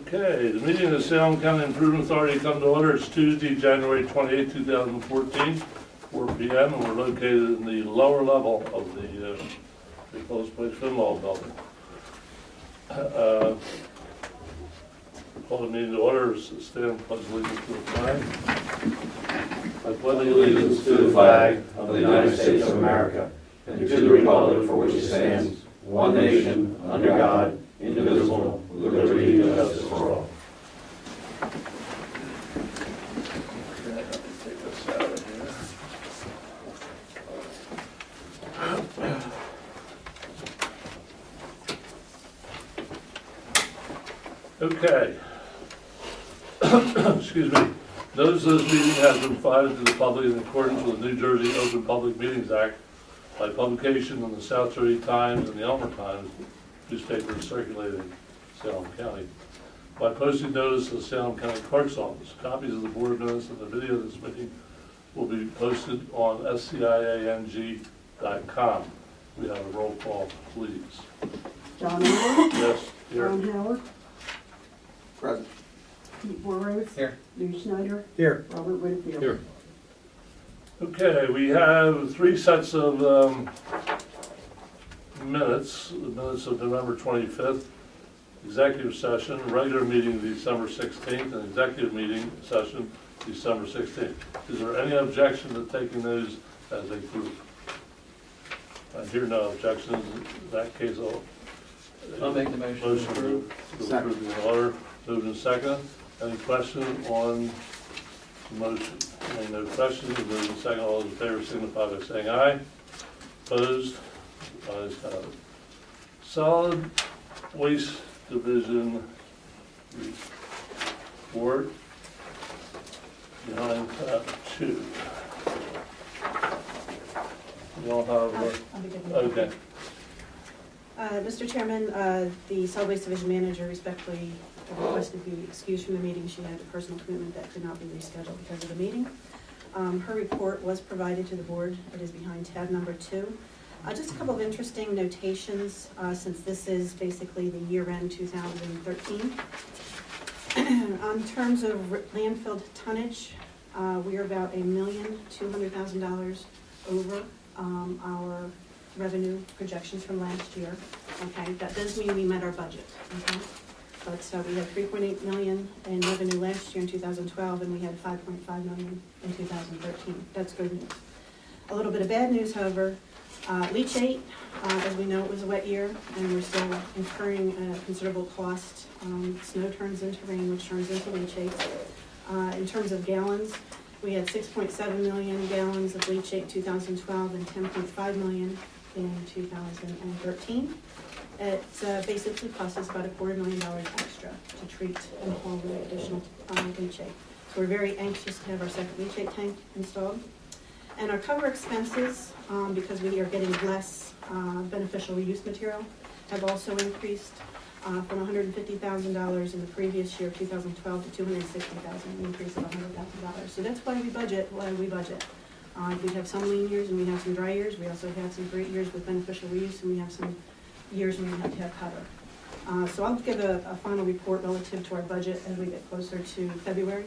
Okay, the meeting of the Salem County Improvement Authority come to order. It's Tuesday, January 28, 2014, 4 p.m. and we're located in the lower level of the close place Finlaw building. Call the meeting to order. Stand pledge allegiance to the flag. I pledge allegiance to the flag of the United States of America and to the republic for which it stands, one nation, under God, indivisible, with liberty and justice for all. Okay, let me take this out of here. Okay. Excuse me. Notice of this meeting has been provided to the public in accordance with the New Jersey Open Public Meetings Act by publication in the South Jersey Times and the Elmer Times newspapers circulating in Salem County. By posting notice of the Salem County Clerk's Office, copies of the board notice and the video of this meeting will be posted on SCIANJ.com. We have a roll call, please. John Howard. Yes, here. John Howard. Present. Pete Burrows. Here. Lou Schneider. Here. Robert Whitfield. Here. Okay, we have three sets of minutes. The minutes of November 25th, executive session, regular meeting December 16th, and executive meeting session December 16th. Is there any objection to taking those as a group? I hear no objections. In that case, I'll make the motion. Motion to approve the order. Moved and second. Any question on the motion? Any no questions? Moved and second. All those in favor signify by saying aye. Opposed? Ayes have it. Solid Waste Division report behind tab 2. You all have okay. Mr. Chairman, the Solid Waste Division Manager respectfully requested to be excused from the meeting. She had a personal commitment that could not be rescheduled because of the meeting. Her report was provided to the board. It is behind tab number 2. Just a couple of interesting notations since this is basically the year-end 2013. In terms of landfill tonnage, we are about $1,200,000 over our revenue projections from last year. Okay, that does mean we met our budget. Okay, but we had $3.8 million in revenue last year in 2012, and we had $5.5 million in 2013. That's good news. A little bit of bad news, however. Leachate, as we know, it was a wet year, and we're still incurring a considerable cost. Snow turns into rain, which turns into leachate. In terms of gallons, we had 6.7 million gallons of leachate in 2012 and 10.5 million in 2013. It basically costs us about $250,000 extra to treat and haul the additional leachate. So we're very anxious to have our second leachate tank installed. And our cover expenses, because we are getting less beneficial reuse material, have also increased from $150,000 in the previous year, 2012, to $260,000, an increase of $100,000. So that's why we budget. We have some lean years and we have some dry years. We also have some great years with beneficial reuse, and we have some years when we have to have cover. So I'll give a final report relative to our budget as we get closer to February,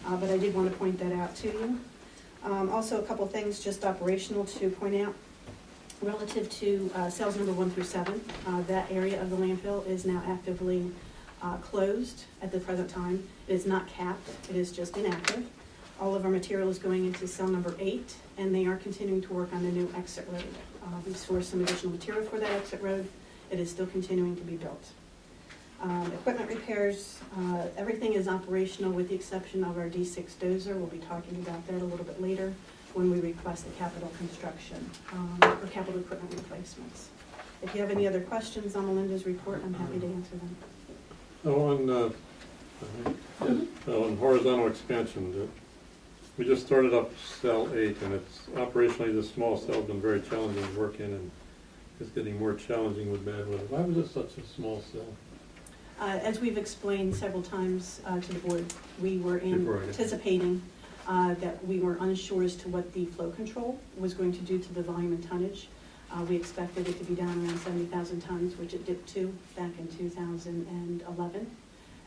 but I did want to point that out to you. Also, a couple things just operational to point out. Relative to cells number 1 through 7, that area of the landfill is now actively closed at the present time. It is not capped, it is just inactive. All of our material is going into cell number 8, and they are continuing to work on the new exit road. We've sourced some additional material for that exit road. It is still continuing to be built. Equipment repairs, everything is operational with the exception of our D6 dozer. We'll be talking about that a little bit later when we request the capital construction or capital equipment replacements. If you have any other questions on Melinda's report, I'm happy to answer them. So on horizontal expansion, we just started up cell 8, and it's operationally the small cell has been very challenging to work in, and it's getting more challenging with bad weather. Why was it such a small cell? As we've explained several times to the board, we were anticipating that we were unsure as to what the flow control was going to do to the volume and tonnage. We expected it to be down around 70,000 tons, which it dipped to back in 2011.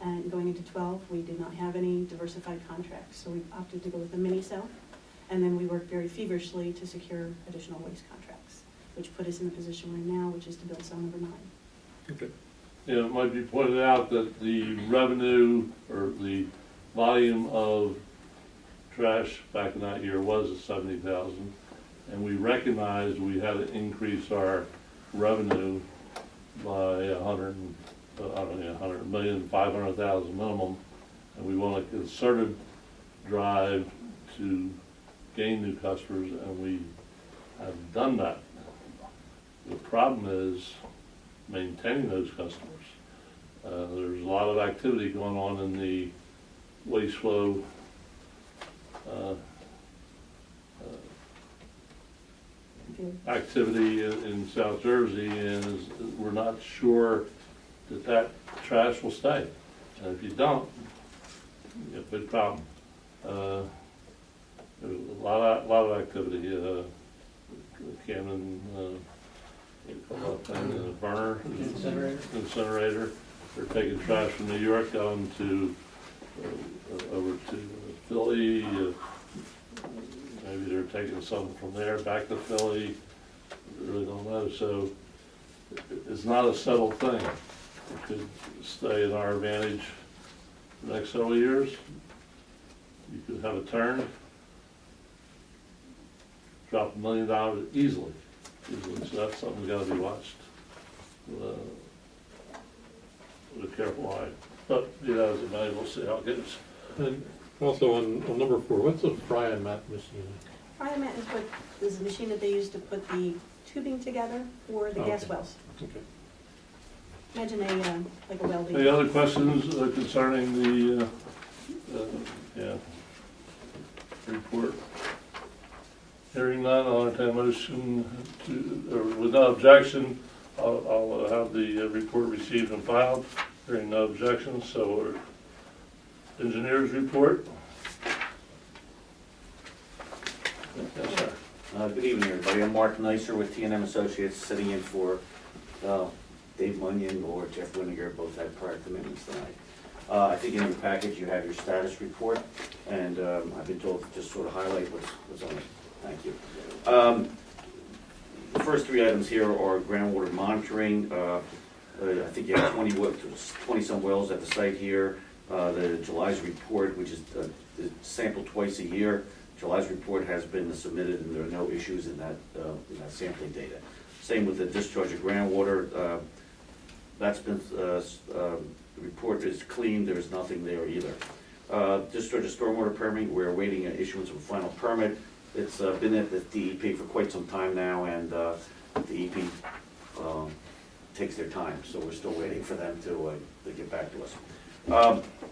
And going into 12, we did not have any diversified contracts, so we opted to go with a mini cell. And then we worked very feverishly to secure additional waste contracts, which put us in the position we're in now, which is to build cell number 9. Okay. Yeah, it might be pointed out that the revenue or the volume of trash back in that year was 70,000. And we recognized we had to increase our revenue by 100,000,000, minimum. And we want a concerted drive to gain new customers, and we have done that. The problem is maintaining those customers. There's a lot of activity going on in the waste flow activity in South Jersey, and we're not sure that trash will stay. And if you don't, you have a big problem. There's a lot of activity. Camden, burner, incinerator. They're taking trash from New York going to over to Philly. Maybe they're taking some from there back to Philly. I really don't know. So it's not a settled thing. It could stay in our advantage for the next several years. You could have a turn, drop $1 million easily. So that's something that's got to be watched with a careful eye. But you know, as it may, we'll see how it goes. And also on number 4, what's a fry and mat machine? Cryomat is the machine that they use to put the tubing together for the gas Okay. wells. Okay. Imagine like a welding. Any other questions concerning the report? Hearing none, I'll entertain a motion to, or with no objection, I'll have the report received and filed. Hearing no objections, so ordered. Engineers report. Yes, sir. Good evening, everybody. I'm Mark Neisser with T&M Associates, sitting in for Dave Munyon or Jeff Winiger. Both had prior commitments tonight. I think in your package you have your status report, and I've been told to just sort of highlight what's on it. Thank you. The first 3 items here are groundwater monitoring. I think you have 20-some wells at the site here. The July's report, which is sampled twice a year. July's report has been submitted, and there are no issues in that sampling data. Same with the discharge of groundwater. That's been the report is clean. There's nothing there either. Discharge of stormwater permit. We're awaiting issuance of a final permit. It's been at the DEP for quite some time now, and the DEP takes their time, so we're still waiting for them to get back to us.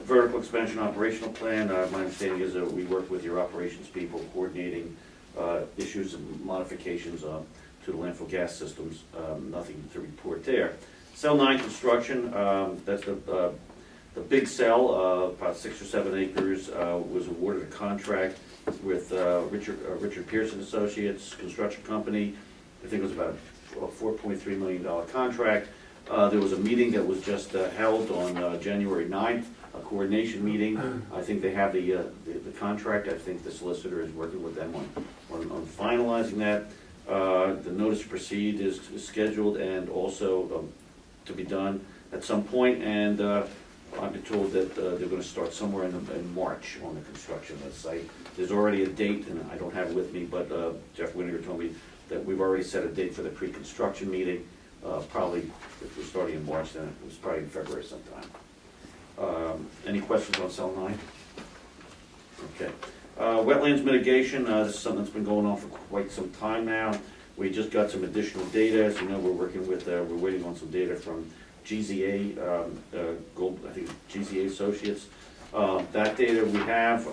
Vertical expansion operational plan. My understanding is that we work with your operations people coordinating issues and modifications to the landfill gas systems. Nothing to report there. Cell 9 construction. That's the big cell, about 6 or 7 acres, was awarded a contract with Richard Pearson Associates Construction Company. I think it was about a $4.3 million contract. There was a meeting that was just held on January 9th, a coordination meeting. I think they have the contract. I think the solicitor is working with them on finalizing that. The notice to proceed is scheduled and also to be done at some point, and I've been told that they're going to start somewhere in March on the construction of the site. There's already a date, and I don't have it with me, but Jeff Winiger told me that we've already set a date for the pre-construction meeting. Probably, if we're starting in March, then it was probably in February sometime. Any questions on cell 9? Okay. Wetlands mitigation, this is something that's been going on for quite some time now. We just got some additional data. As you know, we're working with, we're waiting on some data from GZA, I think GZA Associates. That data we have,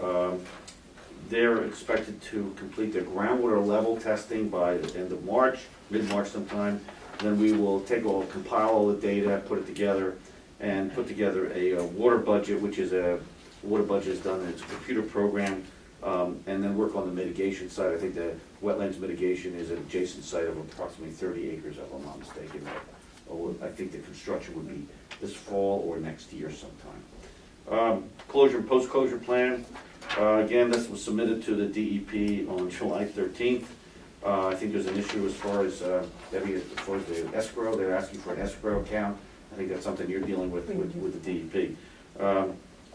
they're expected to complete their groundwater level testing by the end of March, mid-March sometime. Then we will compile all the data, put it together, and put together a water budget, which is water budget is done, and it's a computer program, and then work on the mitigation side. I think the wetlands mitigation is an adjacent site of approximately 30 acres, if I'm not mistaken. I think the construction would be this fall or next year sometime. Closure and post-closure plan. Again, this was submitted to the DEP on July 13th. I think there's an issue as far as, Debbie, as far as the escrow. They're asking for an escrow account. I think that's something you're dealing with the DEP.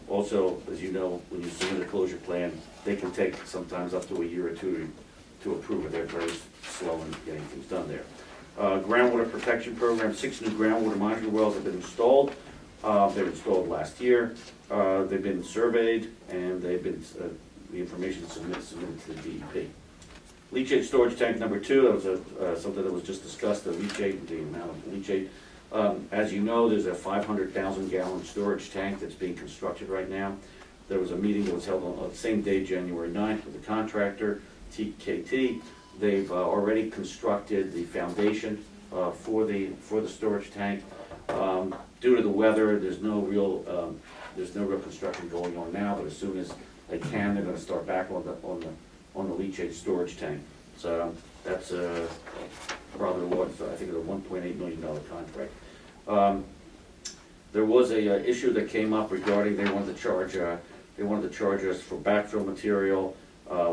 Also, as you know, when you submit a closure plan, they can take sometimes up to a year or two to approve it. They're very slow in getting things done there. Groundwater protection program, 6 new groundwater monitoring wells have been installed. They were installed last year. They've been surveyed, and they've been, the information submitted to the DEP. Leachate storage tank number 2, that was something that was just discussed, the leachate, the amount of leachate. As you know, there's a 500,000 gallon storage tank that's being constructed right now. There was a meeting that was held on the same day, January 9th, with the contractor, TKT. They've already constructed the foundation for the storage tank. Due to the weather, there's no real construction going on now, but as soon as they can, they're going to start back on the leachate storage tank. So that's probably what, I think it's a $1.8 million contract. There was a issue that came up regarding they wanted to charge us for backfill material.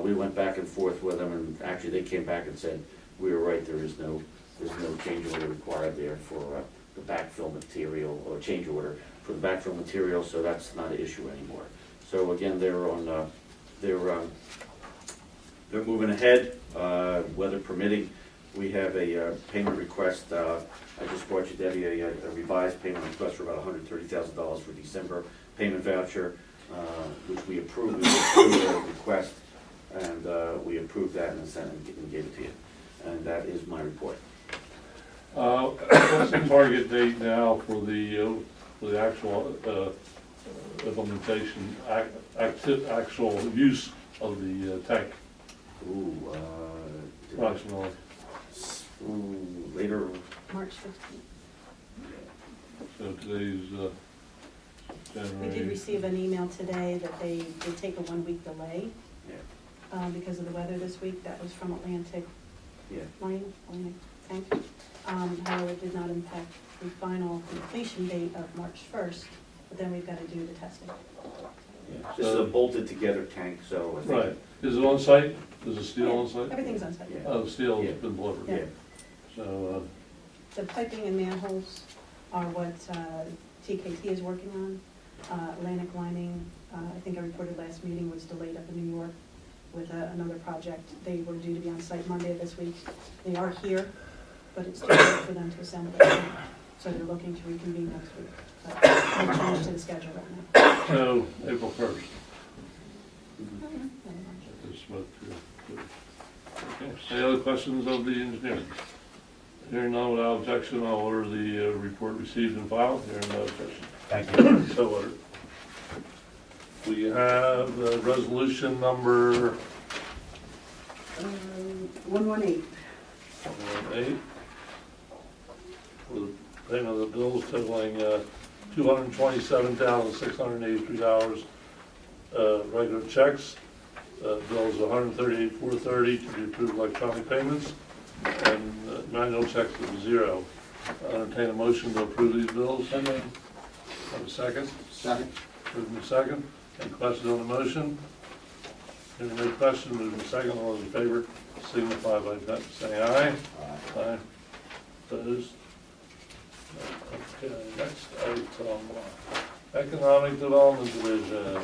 We went back and forth with them, and actually they came back and said we were right. There's no change order required there for the backfill material, or change order for the backfill material. So that's not an issue anymore. So again, they're moving ahead, weather permitting. We have a payment request. I just brought you, Debbie, a revised payment request for about $130,000 for December payment voucher, which we approved. We approved the request, and we approved that and sent and gave it to you. And that is my report. What's the target date now for the actual implementation, actual use of the tank? Ooh, Approximately. Later. March 15th. So today's January. We did receive an email today that they did take a 1-week delay because of the weather this week. That was from Atlantic Tank. However, it did not impact the final completion date of March 1st, but then we've got to do the testing. Yeah. This is a bolted together tank, so I think. Right. Is it on site? Is the steel on site? Everything's on site. Yeah. Oh, the steel has been delivered. Yeah. So, The piping and manholes are what TKT is working on. Atlantic lining, I think I reported last meeting, was delayed up in New York with another project. They were due to be on site Monday of this week. They are here, but it's too late for them to assemble it. So they're looking to reconvene next week. But no change to the schedule right now. so April 1st. Never mind. Just smoke through. Okay. Any other questions of the engineer? Hearing none without objection, I'll order the report received and filed. Hearing no objection. Thank you. So ordered. We have resolution number 118. 8 for the payment of the bills totaling $227,683. Regular checks, bills $138,430 to be approved electronic payments, and manual checks of 0. I entertain a motion to approve these bills. Have a second? Second. Moving to second. Any questions on the motion? Hearing no question, moving to second. All those in favor signify by saying aye. Aye. Opposed? Okay, next item, Economic Development Division.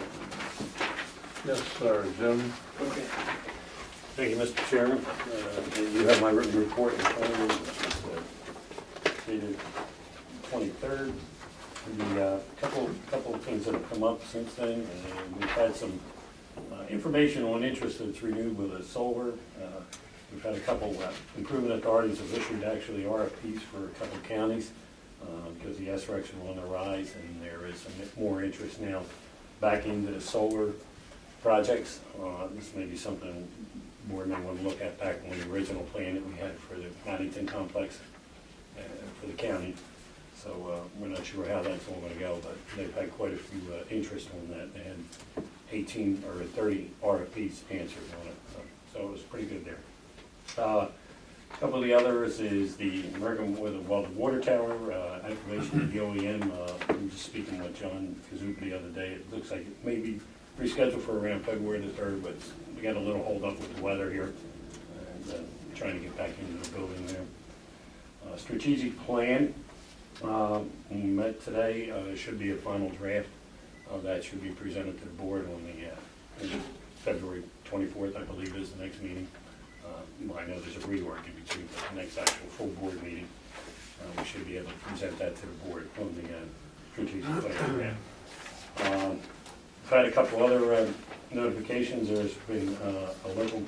Yes, sir, Jim. Okay. Thank you, Mr. Chairman. And you have my written report in front of you, which is dated 23rd. The couple of things that have come up since then, and we've had some information on interest that's renewed with a solar. We've had a couple improvement authorities have issued actually RFPs for a couple of counties because the SRECs are on the rise, and there is some more interest now back into the solar projects. This may be something board may want to look at back on the original plan that we had for the Maddington complex for the county. So we're not sure how that's all going to go, but they've had quite a few interest on that. They had 18 or 30 RFPs answered on it, so it was pretty good there. A couple of the others is the American Welded Water Tower, activation of the OEM. I'm just speaking with John Kazook the other day. It looks like it may be rescheduled for around February the 3rd, but we got a little hold up with the weather here. And trying to get back into the building there. Strategic plan, we met today. There should be a final draft. That should be presented to the board on the February 24th, I believe, is the next meeting. Well, I know there's a rework in between, but the next actual full board meeting, we should be able to present that to the board on the strategic plan. We've had a couple other notifications. There's been a local,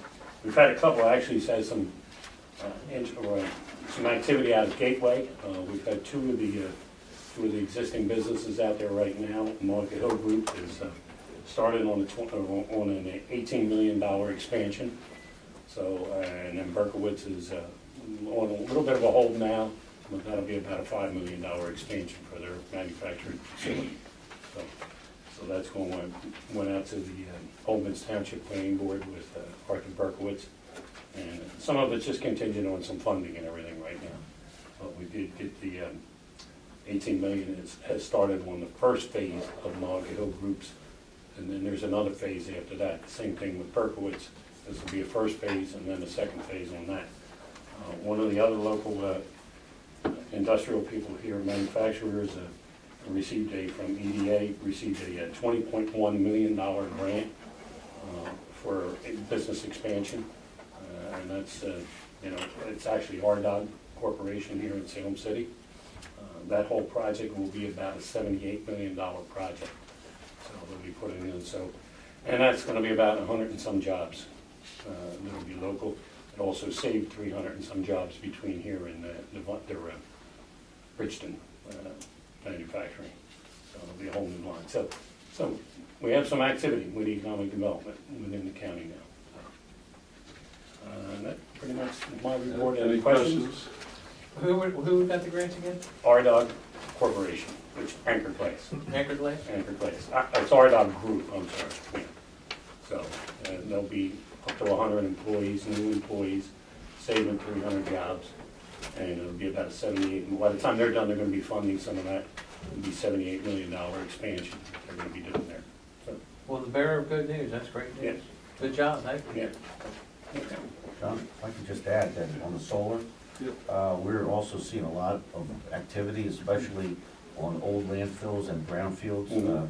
we've had a couple, actually said some activity out of Gateway. We've had two of the existing businesses out there right now. Monica Hill Group is started on an $18 million expansion. So, and then Berkowitz is on a little bit of a hold now, but that'll be about a $5 million expansion for their manufacturing facility. So that's went out to the Oldman's Township Planning Board with Arthur Berkowitz. And some of it's just contingent on some funding and everything right now. But we did get the 18 million has started on the first phase of Monica Hill Groups. And then there's another phase after that. Same thing with Berkowitz. This will be a first phase and then a second phase on that. One of the other local industrial people here, manufacturers, received from EDA, received a $20.1 million grant for a business expansion. And that's, it's actually RDOG Corporation here in Salem City. That whole project will be about a $78 million project. So they'll be putting in, and that's going to be about 100 and some jobs. That'll be local. It also saved 300 and some jobs between here and Bridgeton manufacturing. So it'll be a whole new line. So we have some activity with economic development within the county now. And that pretty much is my report. Any questions? Who got the grants again? RDOG Corporation, which Anchored Place. Anchored Place? Anchored Place. It's RDOG Group, I'm sorry. Yeah. So there'll be up to 100 employees, new employees, saving 300 jobs, and it'll be about a 78. By the time they're done, they're going to be funding some of that. It'll be $78 million expansion they're going to be doing there. So, Well, the bearer of good news, that's great news. Good job, thank you. yeah. John, if I could just add that on the solar, we're also seeing a lot of activity, especially on old landfills and brownfields.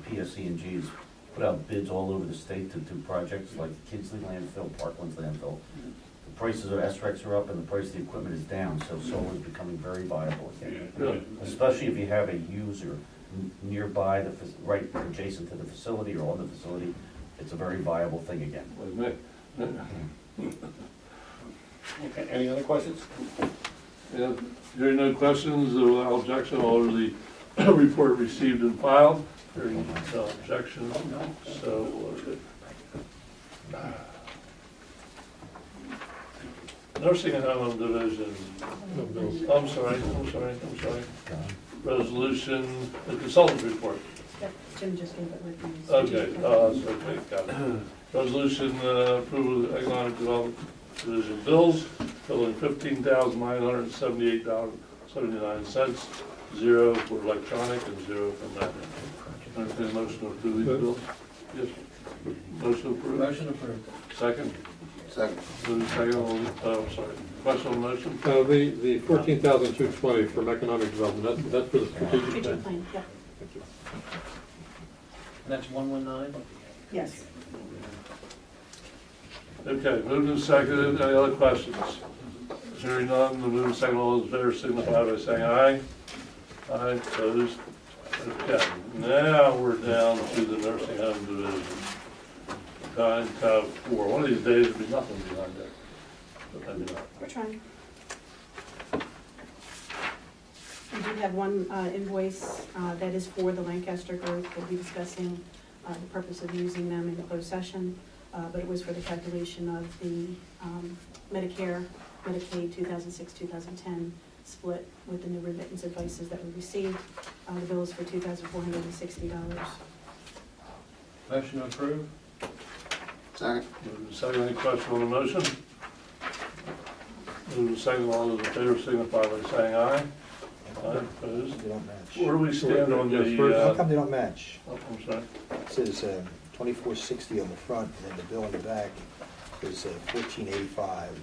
SCIANJ has put out bids all over the state to do projects like Kidsley landfill, Parklands landfill. The prices of SRECs are up and the price of the equipment is down, so solar is becoming very viable again. Really? Especially if you have a user nearby, right adjacent to the facility or on the facility, it's a very viable thing again. Like me. Okay, any other questions? Yeah, hearing no questions, without objection, I'll order the report received and filed. Hearing no objection, so ordered. Nursing Home Division. I'm sorry. Resolution, the consultant report. Yep, Jim just gave it with me. Okay, that's okay, got it. Resolution approval of economic development division bills totaling $15,978.79, 0 for electronic and 0 for manual. Entertained motion to approve these bills? Yes. Motion approved? Motion approved. Second? Second. Moving second, I'm sorry. Question on the motion? The 14,220 from economic development, that's for the strategic Strategic plan? plan, yep, And that's 119? yes. Okay, moved and seconded. Any other questions? Hearing none, the move and second, all those in favor signify by saying aye. Aye, opposed. Okay, now we're down to the nursing home division. Kind of 4. One of these days there'll be nothing behind there, but maybe not. We're trying. We do have one invoice that is for the Lancaster group. We'll be discussing the purpose of using them in closed session, but it was for the calculation of the Medicare, Medicaid 2006-2010 split with the new remittance advices that we received. The bill is for $2,460. Motion approved? Second. Moved and seconded. Any question on the motion? Move to second, all those in favor signify by saying aye. Aye, opposed? They don't match. Where do we stand on Yes, the, first- How come they don't match? oh, I'm sorry. It says 2460 on the front, and then the bill in the back is 1485.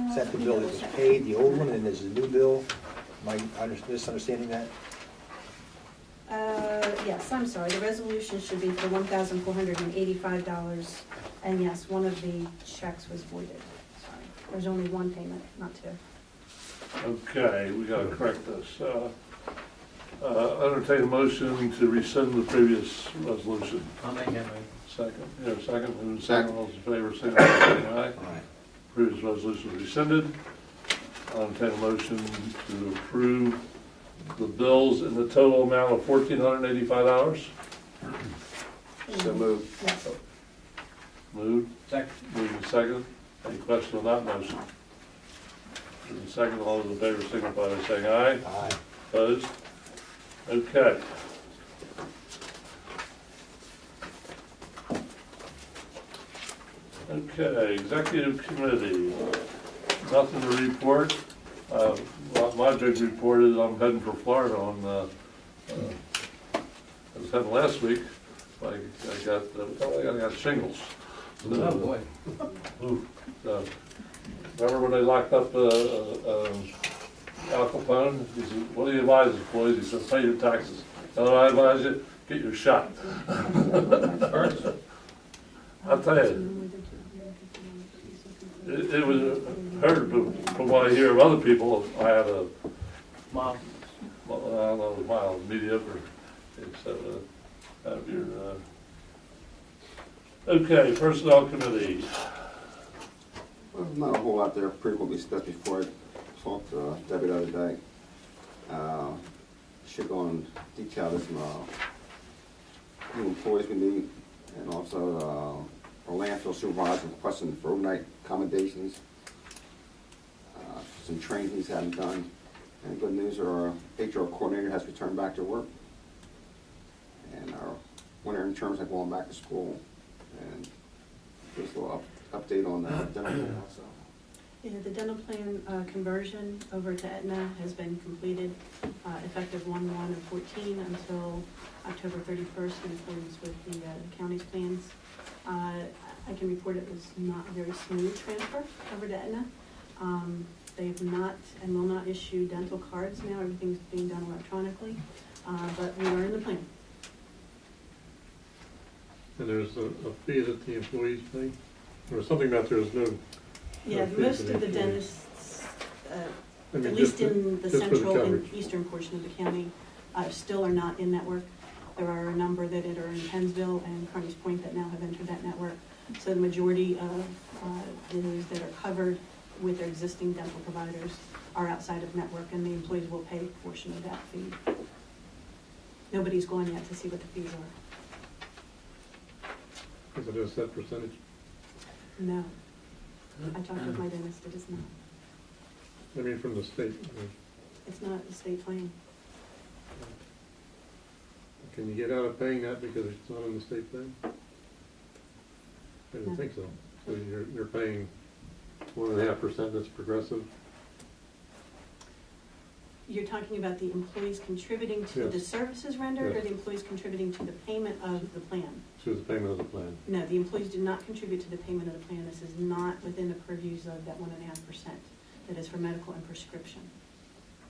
Is that the bill that was paid, the old one, and there's a new bill? Am I misunderstanding that? Yes, I'm sorry, the resolution should be for $1,485, and yes, one of the checks was voided. Sorry, there's only one payment, not two. Okay, we gotta correct this. Entertain a motion to rescind the previous resolution. I'll make that motion. Second, here, second, move to second, all those in favor, signify by saying aye. All right. Previous resolution is rescinded. I'll entertain a motion to approve the bills in the total amount of $1,485. So moved. Yes. Moved, Second. moved and second. Any question on that motion? Moved and second, all those in favor signify by saying aye. Aye. Opposed? Okay. Okay, executive committee, nothing to report. Well, my big report is I'm heading for Florida on, I was heading last week, I got shingles. Oh, boy. Ooh, remember when they locked up Al Capone? He said, what do you advise employees? He said, pay your taxes. You know what I advise you? Get your shot. I'll tell you, it was heard from what I hear of other people. I had a, Mom. well, I don't know, mild, mediocre. It's, have your, okay, personnel committee. Well, not a whole lot there, pretty what we discussed before. I talked to Debbie the other day. Should go and detail this new employees we need, and also our landfill supervisor requesting for overnight accommodations. Some training he's hadn't done. And good news, our HR coordinator has returned back to work. And our winter interns are going back to school. And just a little update on the dental plan also. Yeah, the dental plan conversion over to Aetna has been completed, effective 1/1/14 until October 31st in accordance with the county's plans. I can report it was not a very smooth transfer over to Aetna. They have not and will not issue dental cards now. Everything's being done electronically, but we are in the plan. And there's a fee that the employees pay? There was something about there's no. Yeah, fees most for the of the employees. dentists, I mean, at just least in the just for the central and coverage. eastern portion of the county, still are not in network. There are a number that are in Pennsville and Carneys Point that now have entered that network. So the majority of those that are covered with their existing dental providers are outside of network, and the employees will pay a portion of that fee. Nobody's gone yet to see what the fees are. Is it a set percentage? No. I talked with my dentist, it is not. I mean, from the state. It's not a state plan. Can you get out of paying that because it's not in the state plan? I No. didn't think so. So you're paying 1.5% that's progressive? You're talking about the employees contributing to Yes. the services rendered, or Yes. the employees contributing to the payment of the plan? To the payment of the plan. No, the employees do not contribute to the payment of the plan. This is not within the purviews of that 1.5%. That is for medical and prescription.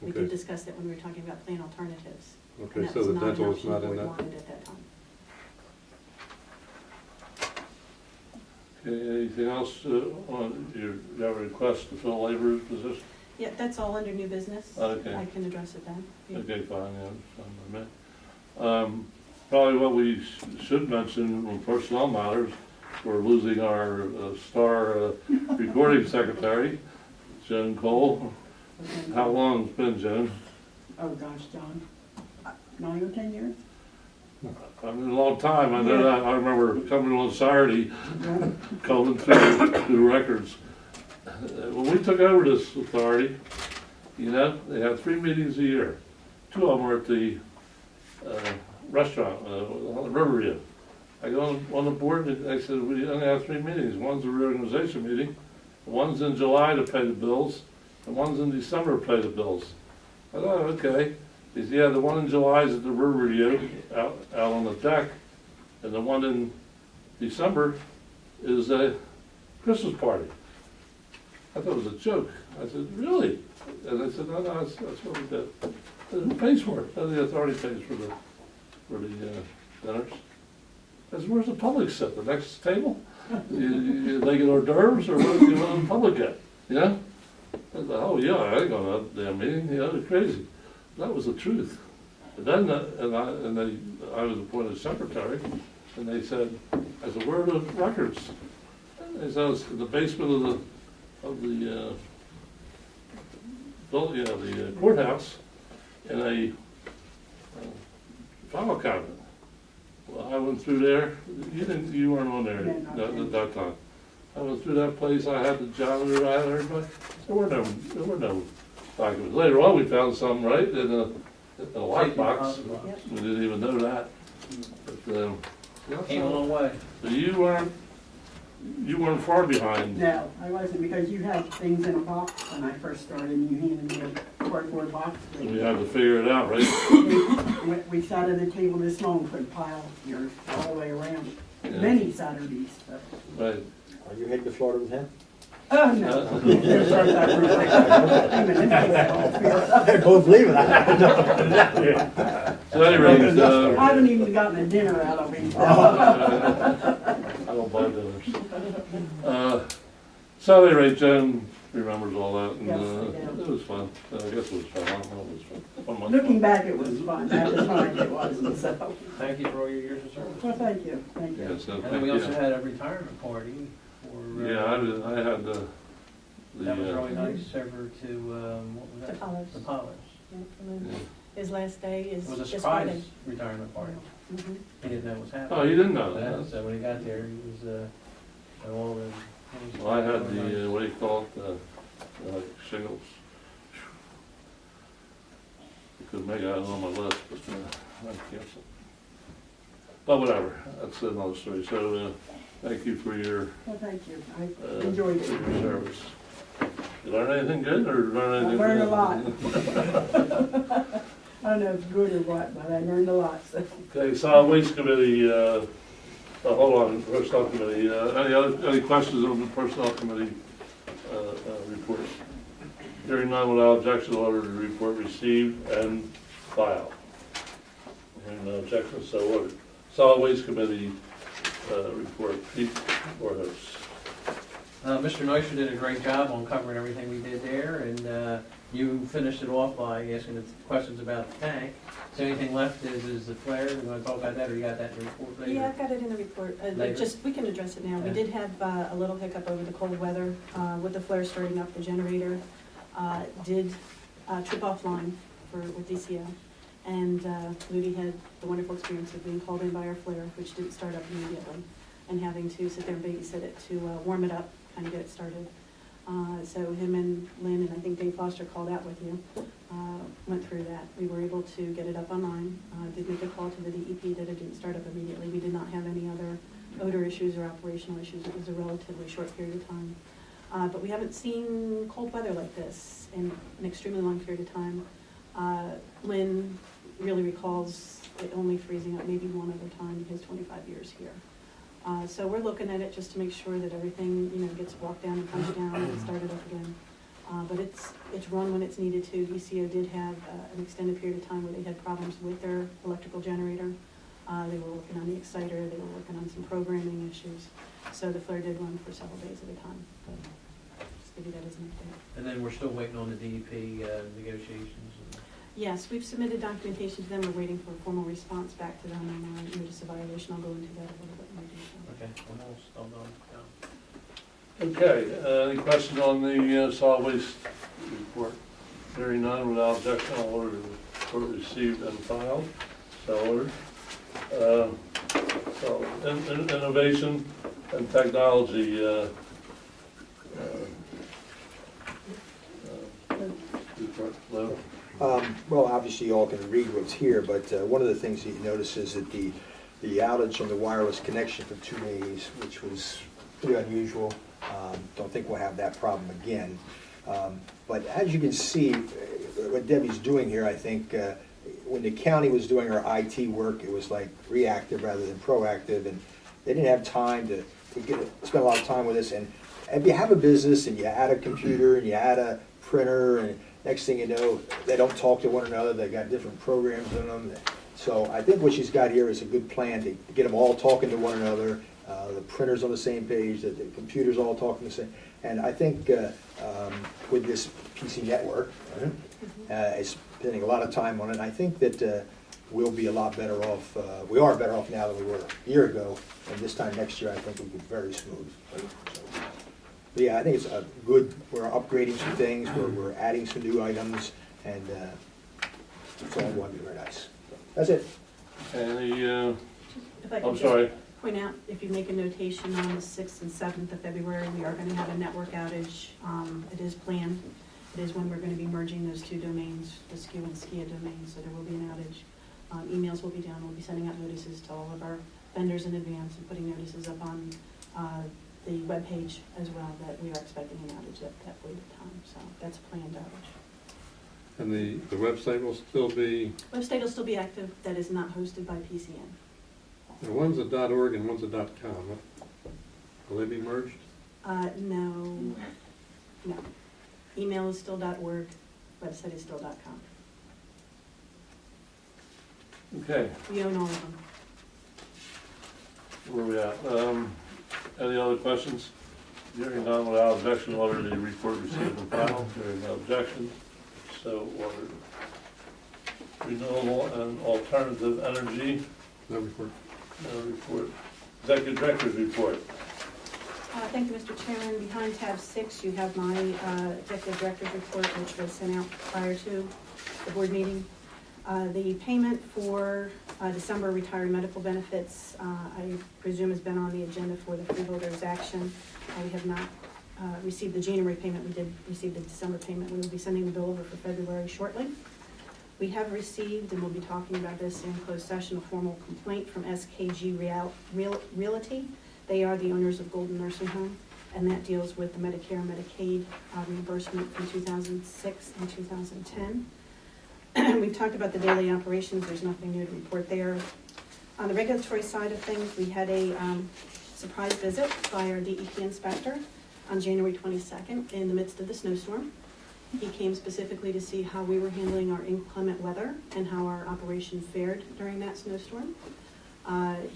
We did Okay. discuss that when we were talking about plan alternatives. And Okay, that so was the not an dental is option not the in board that? wanted at that time. Okay, anything else on, you have a request to fill a labor position? Yeah, that's all under new business. Okay. I can address it then. Yeah. Okay, fine, yeah, fine by me. Probably what we should mention on personnel matters, we're losing our star recording secretary, Joan Cole. How long it's been, Joan? Oh, gosh, John, 9 or 10 years? I mean, a long time, I know that, I remember coming on Saturday, combing through records. When we took over this authority, you know, they had 3 meetings a year. 2 of them were at the restaurant, on Riverview. I go on the board, and they said, we only have 3 meetings. One's a reorganization meeting, one's in July to pay the bills, The ones in December pay the bills. I thought, okay. He said, yeah, the one in July is at the Riverview, out on the deck, and the one in December is a Christmas party. I thought it was a joke. I said, really? And they said, no, that's what we did. Who pays for it? The authority pays for the dinners. I said, where's the public sit? The next table? They get hors d'oeuvres, or what do you want the public get? Yeah? I said, oh yeah, I ain't going to that damn meeting. You know, they're crazy. That was the truth. And then, I was appointed secretary, and they said, I said, where are the records? And they said, it's in the basement of the courthouse, in a file cabinet. Well, I went through there. You weren't on there at that time. I went through that place. I had the janitor. I had everybody. There were no documents. Later on, we found some right in a lockbox. Yep. We didn't even know that. But Came a long way. so you weren't far behind. No, I wasn't, because you had things in a box when I first started, and you handed me a cardboard box. We had to figure it out, right? We sat at a table this long, put a pile here all the way around, Yeah. many Saturdays. So. Right. Are you heading to Florida with him? Oh, no. There's our They're both leaving. So at any rate, I haven't even gotten a dinner out of him. I don't buy dinners. So at any rate, Jen remembers all that, and Yes, I do. it was fun. I guess it was fun. I don't know, it was fun. 1 month Looking fun. back, it was fun. At the time, it wasn't, so. Thank you for all your years of service. Well, thank you, thank you. Yeah, so And then thank we you. also had a retirement party for. Yeah, I had the. That was really nice, over to, what was that? To Pollard's. The Pollard's. Yeah, and then his last day is It was a this Friday. surprise retirement party. Mhm. He didn't know what was happening. Oh, you didn't know Yeah, that? so when he got there, he was, all in. Well, I had the, what do you call it, like shingles. Couldn't make it on my list, but I canceled. But whatever, that's another story. So, thank you for your, Well, thank you. I enjoyed for it. your service. You learn anything good, or learn I anything? learned a good? lot. I don't know if it's good or what, but I learned a lot, so. Okay, solid waste committee, hold on, personnel committee, any questions on the personnel committee, report? Hearing none, without objection, order the report received and filed. Hearing no objection, so ordered. Solid waste committee, report, Pete Warhurst. Mr. Neuscher did a great job on covering everything we did there, and you finished it off by asking the questions about the tank. So anything left is the flare. You want to talk about that, or you got that in the report later? Yeah, I've got it in the report. Later? Just, we can address it now. We Yeah. did have a little hiccup over the cold weather with the flare starting up. The generator did trip offline with DCO. And Moody had the wonderful experience of being called in by our flare, which didn't start up immediately, and having to sit there and babysit it to warm it up, kind of get it started. So him and Lynn, and I think Dave Foster called out with you, went through that. We were able to get it up online. Did make a call to the DEP that it didn't start up immediately. We did not have any other odor issues or operational issues. It was a relatively short period of time. But we haven't seen cold weather like this in an extremely long period of time. Lynn really recalls it only freezing up maybe one other time in his 25 years here. So we're looking at it just to make sure that everything, gets walked down and punched down and started up again. But it's run when it's needed to. DCO did have an extended period of time where they had problems with their electrical generator. They were working on the exciter, they were working on some programming issues. So the flare did run for several days at a time. Just give you that as an update. And then we're still waiting on the DEP negotiations. Yes, we've submitted documentation to them. We're waiting for a formal response back to them on notice of violation. I'll go into that a little bit more detail. Okay, almost all done. Okay, any questions on the solid waste report? Hearing none, without objection, I'll order the report received and filed. So ordered. So, innovation and technology. Report, Lou? Well, obviously you all can read what's here, but one of the things that you notice is that the outage on the wireless connection for 2 days, which was pretty unusual. Don't think we'll have that problem again. But as you can see, what Debbie's doing here, I think, when the county was doing our IT work, it was like reactive rather than proactive, and they didn't have time to spend a lot of time with us. And if you have a business and you add a computer and you add a printer, and next thing you know, they don't talk to one another, they got different programs in them. So I think what she's got here is a good plan to get them all talking to one another, the printers on the same page, the computers all talking the same. And I think with this PC network, it's spending a lot of time on it. I think that we'll be a lot better off. We are better off now than we were a year ago, and this time next year I think we'll be very smooth. So, but yeah, I think it's a good. We're upgrading some things. We're adding some new items, and it's all going to be very nice. That's it. Any, If I I'm could just sorry, point out, if you make a notation on the 6th and 7th of February, we are going to have a network outage. It is planned. It is when we're going to be merging those two domains, the SCU and SCIA domains, so there will be an outage. Emails will be down. We'll be sending out notices to all of our vendors in advance and putting notices up on the webpage as well that we are expecting an outage at that point in time. So that's a planned outage. And the website will still be, Website will still be active. That is not hosted by PCN. and one's a .org and one's a .com. Will they be merged? No. Email is still .org. Website is still .com. okay, We own all of them. where are we at? Any other questions? Hearing none, without objection, order the report received and filed. Hearing no objection, so ordered. Renewable and alternative energy, No report. no report. Executive Director's report. Thank you, Mr. Chairman. Behind tab 6, you have my Executive Director's report, which was sent out prior to the board meeting. The payment for December retiree medical benefits, I presume has been on the agenda for the freeholders action. We have not received the January payment. We did receive the December payment. We will be sending the bill over for February shortly. We have received, and we'll be talking about this in closed session, a formal complaint from SCIANJ Realty. They are the owners of Golden Nursing Home, and that deals with the Medicare and Medicaid reimbursement from 2006 and 2010. We've talked about the daily operations. There's nothing new to report there. On the regulatory side of things, we had a surprise visit by our DEP inspector on January 22nd in the midst of the snowstorm. He came specifically to see how we were handling our inclement weather and how our operation fared during that snowstorm.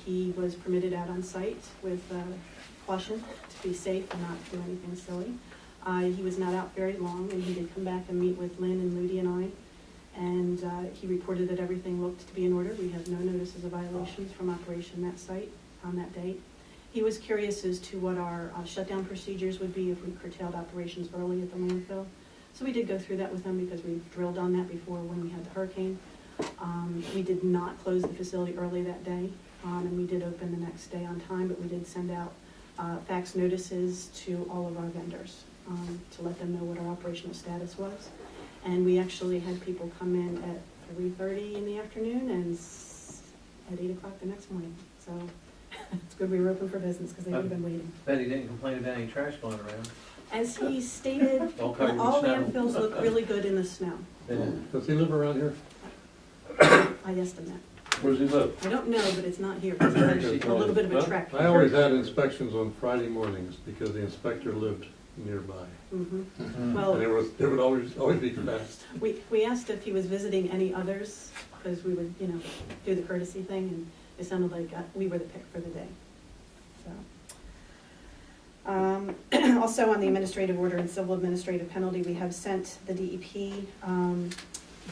He was permitted out on site with caution to be safe and not do anything silly. He was not out very long, and he did come back and meet with Lynn and Ludi and I. And he reported that everything looked to be in order. We have no notices of violations from operation that site on that date. He was curious as to what our shutdown procedures would be if we curtailed operations early at the landfill. So we did go through that with him because we drilled on that before when we had the hurricane. We did not close the facility early that day, and we did open the next day on time, but we did send out fax notices to all of our vendors to let them know what our operational status was. And we actually had people come in at 3:30 in the afternoon and at 8 o'clock the next morning. So it's good we were open for business because they would have been waiting. Bet he didn't complain about any trash going around. As he stated, All covered in all snow. landfills look really good in the snow. Does he live around here? I asked him that. Where's he live? I don't know, but it's not here. It's actually a little bit of a trek. I always had inspections on Friday mornings because the inspector lived nearby. Mm-hmm. Well, And it would always be fast. we asked if he was visiting any others because we would, do the courtesy thing, and it sounded like we were the pick for the day. So, also on the administrative order and civil administrative penalty, we have sent the DEP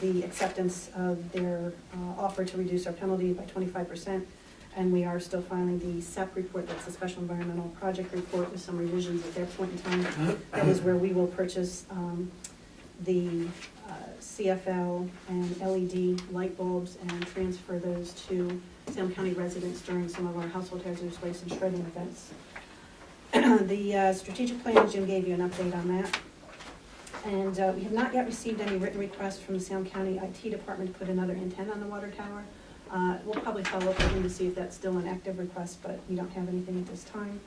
the acceptance of their offer to reduce our penalty by 25%. And we are still filing the SEP report, that's the Special Environmental Project Report, with some revisions at their point in time. That is where we will purchase the CFL and LED light bulbs and transfer those to Salem County residents during some of our household hazardous waste and shredding events. The strategic plan, Jim gave you an update on that. And we have not yet received any written requests from the Salem County IT department to put another antenna on the water tower. We'll probably follow up with him to see if that's still an active request, but we don't have anything at this time.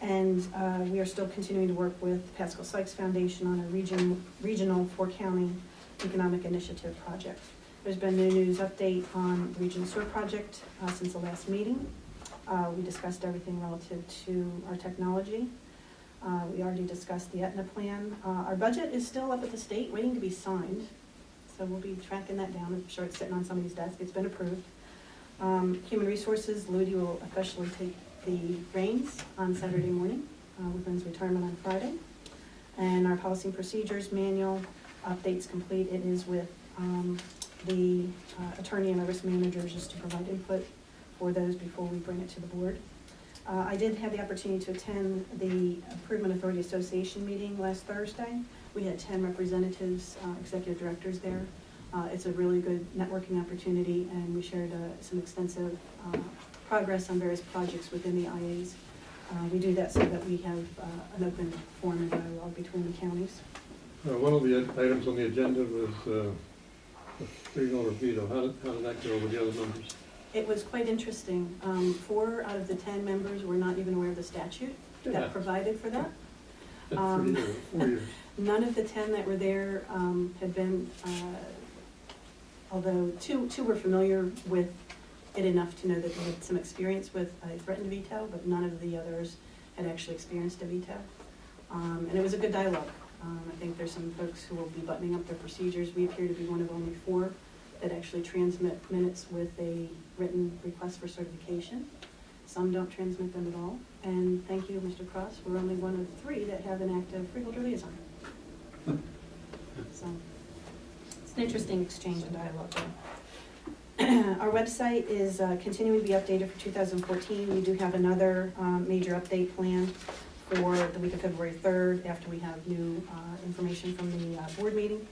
And we are still continuing to work with Pascal Sykes Foundation on a regional four-county economic initiative project. There's been no news update on the regional sewer project since the last meeting. We discussed everything relative to our technology. We already discussed the Aetna plan. Our budget is still up at the state, waiting to be signed. So we'll be tracking that down. I'm sure it's sitting on somebody's desk. It's been approved. Human Resources, Ludi will officially take the reins on Saturday morning with his retirement on Friday. And our policy and procedures manual update's complete. It is with the attorney and the risk managers just to provide input for those before we bring it to the board. I did have the opportunity to attend the Improvement Authority Association meeting last Thursday. We had 10 representatives, executive directors there. It's a really good networking opportunity, and we shared some extensive progress on various projects within the IAs. We do that so that we have an open forum and dialogue between the counties. One of the items on the agenda was the $3 veto. How did that go with the other members? It was quite interesting. 4 out of the 10 members were not even aware of the statute that provided for that. 4 years. None of the 10 that were there had been, although two were familiar with it enough to know that they had some experience with a threatened veto, but none of the others had actually experienced a veto. And it was a good dialogue. I think there's some folks who will be buttoning up their procedures. We appear to be one of only 4 that actually transmit minutes with a written request for certification. Some don't transmit them at all. And thank you, Mr. Cross, we're only one of 3 that have an active freeholder liaison. So it's an interesting exchange and dialogue there. Our website is continuing to be updated for 2014. We do have another major update planned for the week of February 3rd after we have new information from the board meeting.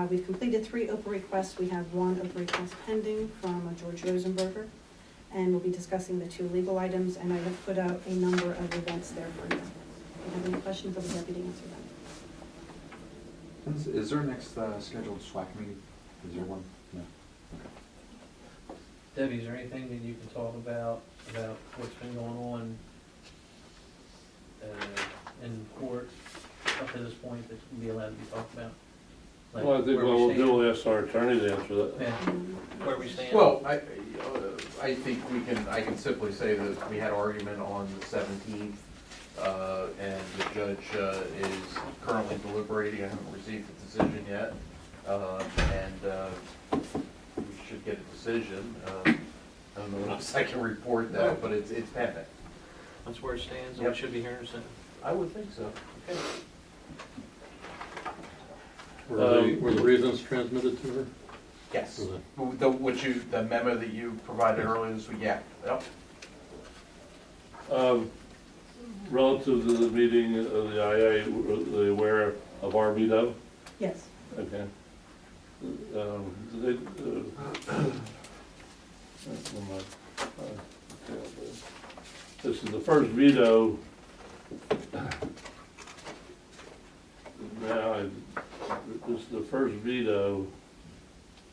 We've completed 3 OPA requests. We have 1 OPA request pending from George Rosenberger, and we'll be discussing the 2 legal items, and I have put out a number of events there for you. If you have any questions, I'll be happy to answer them. Is there a next scheduled SWAC meeting? Is there one? No. Debbie, is there anything that you can talk about what's been going on in court up to this point that can be allowed to be talked about? Like Well, I think where we'll we stand? we'll ask our attorney to answer that. Yeah, where we stand? Well, I think I can simply say that we had an argument on the 17th, and the judge is currently deliberating. I haven't received a decision yet, and we should get a decision. I don't know what else I can report that, but it's pending. That's where it stands, and Yep. we should be hearing soon. I would think so. Okay. Were the reasons transmitted to her? Yes. Okay. The memo that you provided earlier this week, yeah. Yep. Relative to the meeting of the IA, were they aware of our veto? Yes. Okay. This is the first veto. Now, this is the first veto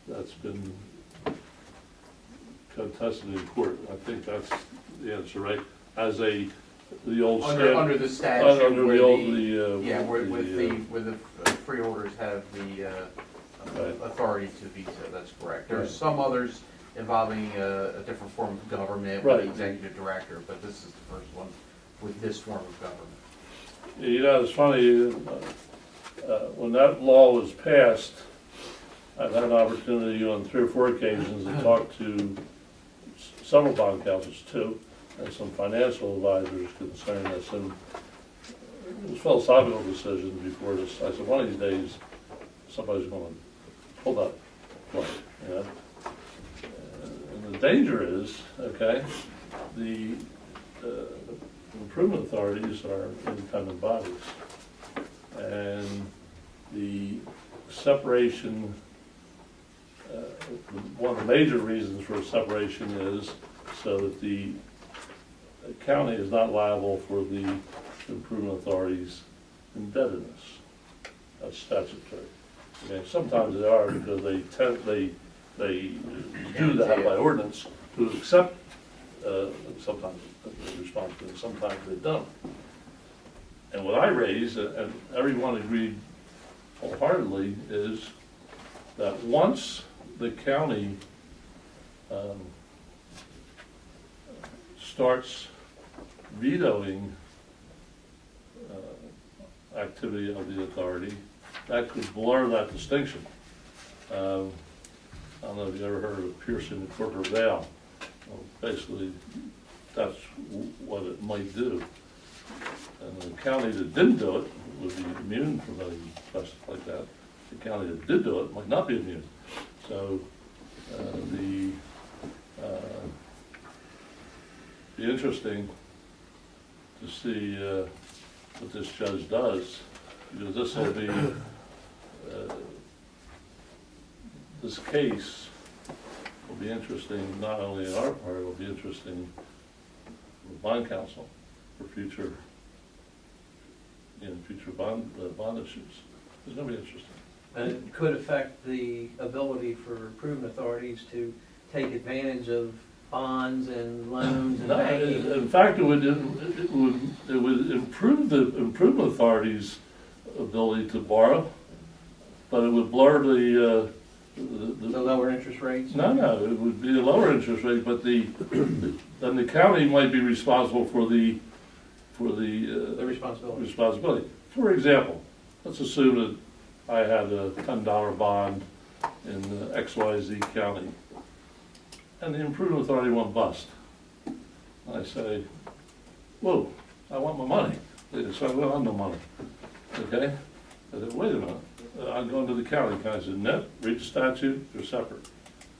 that's been contested in court. I think that's the answer, right? As the old Under the statute, under where the old, where the freeholders have the Right. authority to veto, that's correct. There's some others involving a different form of government, with Right. the executive director, but this is the first one with this form of government. You know, it's funny, when that law was passed, I've had an opportunity on 3 or 4 occasions to talk to several bond counsels too, and some financial advisors concerning this, and it was a philosophical decision before this. I said, one of these days, somebody's going to pull that plug, you know? And the danger is, okay, the improvement authorities are independent bodies, and the separation, one of the major reasons for separation is so that the county is not liable for the improvement authority's indebtedness. That's statutory. Okay, sometimes they are because they do that by ordinance to accept, sometimes responsibility, sometimes they don't. And what I raised, and everyone agreed wholeheartedly, is that once the county starts vetoing activity of the authority, that could blur that distinction. I don't know if you ever heard of piercing the corporate veil. Well, basically, that's what it might do. And the county that didn't do it would be immune from any stuff like that. The county that did do it might not be immune. So be interesting to see what this judge does, because this will be this case will be interesting not only in our part, it will be interesting for bond counsel for future bond issues. It's going to be interesting. And it could affect the ability for proven authorities to take advantage of bonds and loans and No, banking. in fact, it would improve the improvement authority's ability to borrow, but it would blur the lower interest rates? No, it would be a lower interest rate, but then the county might be responsible for the responsibility. For example, let's assume that I had a $10 bond in XYZ county, and the improvement authority went bust. And I say, whoa, I want my money. They say, well, I have no money. Okay? I said, wait a minute. I'm going to the county. The county said, no, read the statute, they're separate.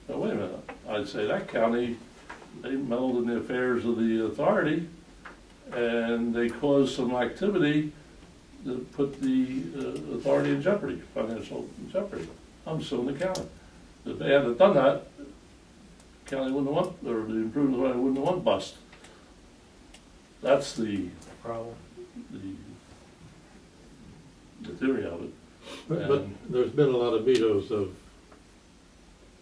Now, wait a minute. I'd say that county, they meddled in the affairs of the authority, and they caused some activity that put the authority in jeopardy, financial jeopardy. I'm suing the county. If they hadn't done that, the county wouldn't have won, or the improvement authority wouldn't have won bust. That's the Problem. the theory of it. But there's been a lot of vetoes of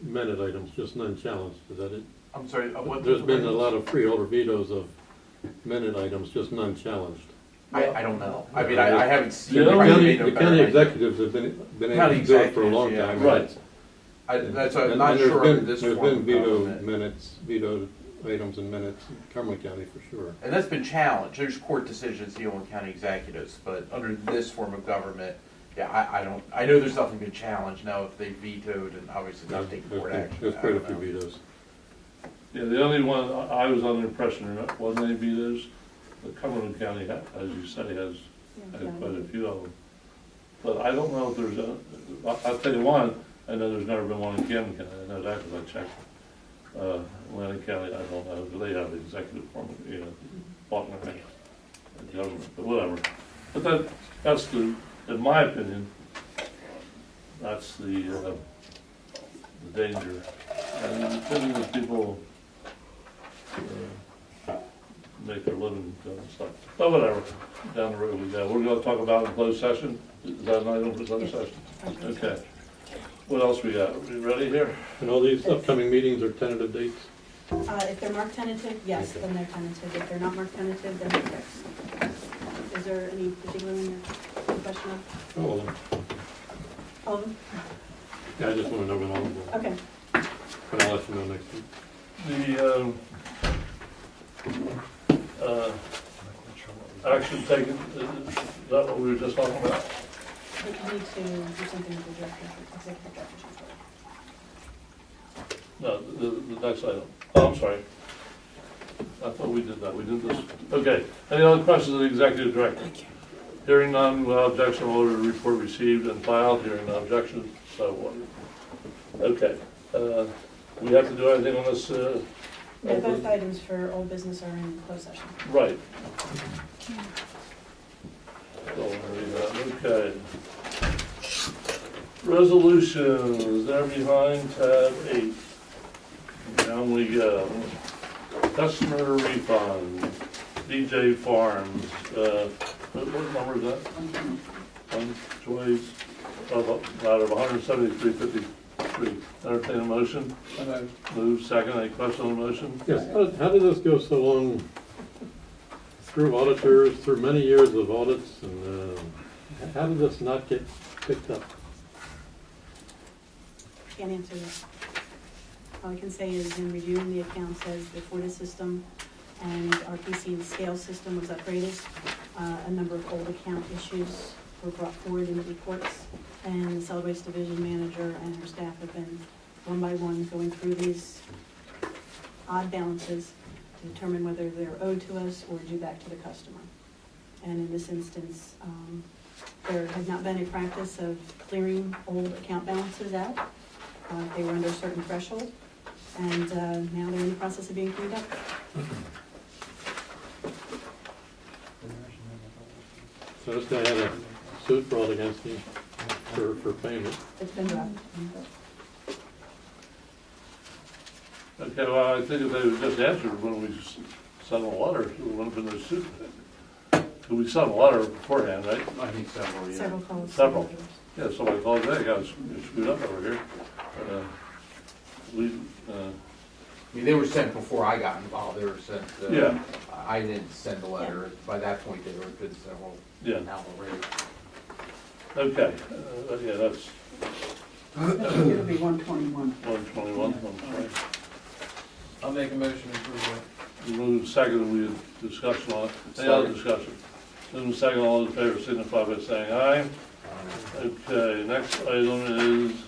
minute items, just none challenged, is that it? I'm sorry, what? There's been a lot of freeholder vetoes of minute items, just none challenged. I don't know. I mean, I haven't seen. The The county executives have been able to do it for a long time. Right. I'm not And sure there's under this been form of veto government. minutes, vetoed items and minutes in Cumberland County for sure. And that's been challenged. There's court decisions dealing with county executives, but under this form of government, yeah, I know there's nothing been challenged. Now, if they vetoed and obviously not taking court action. There's I quite a don't few know. vetoes. Yeah, the only one, I was under the impression there wasn't any vetoes. The Cumberland County, as you say, has had quite a few of them. But I don't know if there's I'll tell you one, I know there's never been one in Camden County. I know that because I checked. Atlantic County, I don't know, do they have the executive form, Faulkner, the government, but whatever. But that's the, in my opinion, that's the danger. And the thing is people make their living doing stuff. But whatever, down the road we go. We're gonna talk about it in closed session. Is that an item for closed session? Okay. What else we got? We ready here? And all these upcoming meetings are tentative dates? If they're marked tentative, yes, then they're tentative. If they're not marked tentative, then they're fixed. Is there any particular one you're question of? Oh, well, All of them? yeah, I just want to know when all of them, Okay. but I'll let you know next week. Action taken, is that what we were just talking about? But you need to do something with the director, executive director. No, the next item. Oh, I'm sorry. I thought we did that. We did this. Okay. Any other questions of the executive director? Hearing none, without objection, order report received and filed. Hearing no objection, so ordered. Okay. We have to do anything on this? Yeah, both items for old business are in closed session. Right. Okay. Resolutions, they're behind tab 8. Down we go. Customer refund, DJ Farms, what number is that? One choice out of 173.53. Entertain a motion. Move second. Any question on the motion? Yes, how did this go so long through auditors, through many years of audits, and how did this not get picked up? Can't answer that. All I can say is in reviewing the accounts as before the system and our PC scale system was upgraded, a number of old account issues were brought forward in the reports, and the solid waste division manager and her staff have been one by one going through these odd balances to determine whether they're owed to us or due back to the customer. And in this instance, there had not been a practice of clearing old account balances out. They were under a certain threshold, and now they're in the process of being cleaned up. So this guy had a suit brought against him for payment. It's been dropped. Okay, well, I think if they would just answered when we sent a letter, it would have been their suit. We sent a letter beforehand, right? I think several, yeah. Several calls. Several. Yeah, somebody called today, got screwed up over here. I mean, they were sent before I got involved, they were sent, Yeah. I didn't send a letter, by that point, they were good several Yeah. out already. Okay, yeah, that's It'll be 121. 121, I'm sorry. I'll make a motion to approve We moved second, we had discussion on it. Any other discussion? Moving second, all in favor signify by saying aye. Okay, next item is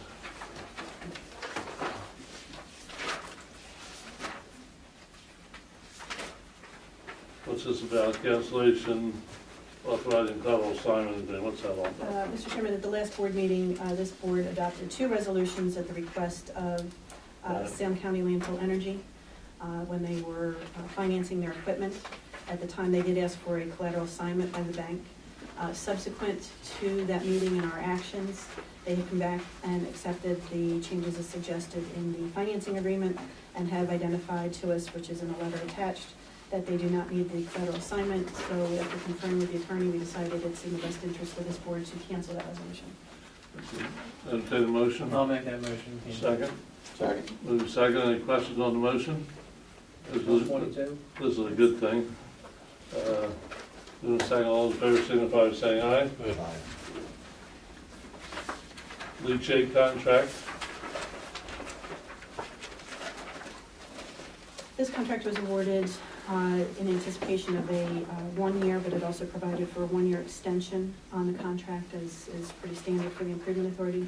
what's this about? Cancellation, authorizing federal assignment agreement. What's that all about? Mr. Chairman, at the last board meeting, this board adopted two resolutions at the request of Salem County Landfill Energy when they were financing their equipment. At the time, they did ask for a collateral assignment by the bank. Subsequent to that meeting and our actions, they have come back and accepted the changes as suggested in the financing agreement and have identified to us, which is in a letter attached, that they do not need the collateral assignment. So after conferring with the attorney, we decided it's in the best interest for this board to cancel that resolution. Entertain the motion. it. I'll make that motion. Second. Second. Move second. Any questions on the motion? This is 22? this is a good thing. Move second. All in favor signify by saying aye. Leachate contract. This contract was awarded in anticipation of a 1 year, but it also provided for a 1 year extension on the contract, as is pretty standard for the Improvement Authority.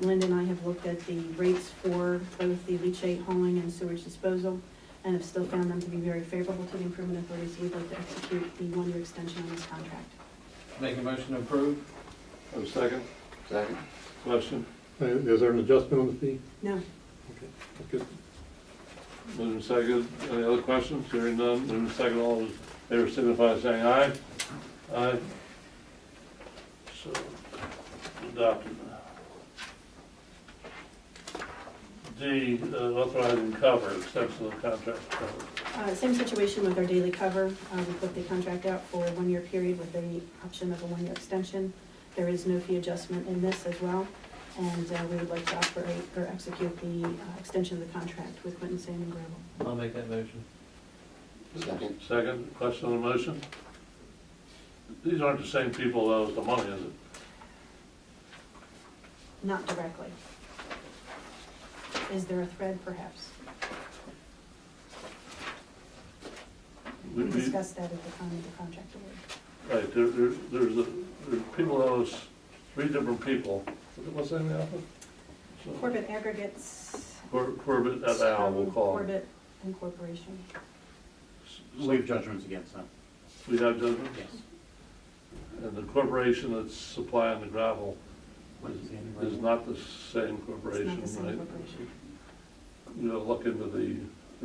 Linda and I have looked at the rates for both the leachate hauling and sewage disposal, and have still found them to be very favorable to the Improvement Authority, so we'd like to execute the 1 year extension on this contract. Make a motion to approve? Have a second. Second. Question? Is there an adjustment on the fee? No. Okay, that's good. Moving second. Any other questions? Hearing none. Moving second. All in favor signify by saying aye. Aye. So, adopted. D, authorizing cover, extension of contract cover. Same situation with our daily cover. We put the contract out for a 1 year period with the option of a 1 year extension. There is no fee adjustment in this as well. And we would like to operate or execute the extension of the contract with Quinton Sand and Gravel. I'll make that motion. Second. Second, question on the motion? These aren't the same people that owes the money, is it? Not directly. Is there a thread, perhaps? We discussed that at the time of the contract award. Right, there's people that owes 3 different people. What's the name of the outfit? Corbett Aggregates. Corbett et al. We'll call them. Corbett Incorporation. We have judgments against them. We have judgment? Yes. And the corporation that's supplying the gravel What is the name? is not the same It's corporation, not the same right? corporation. You gotta look into the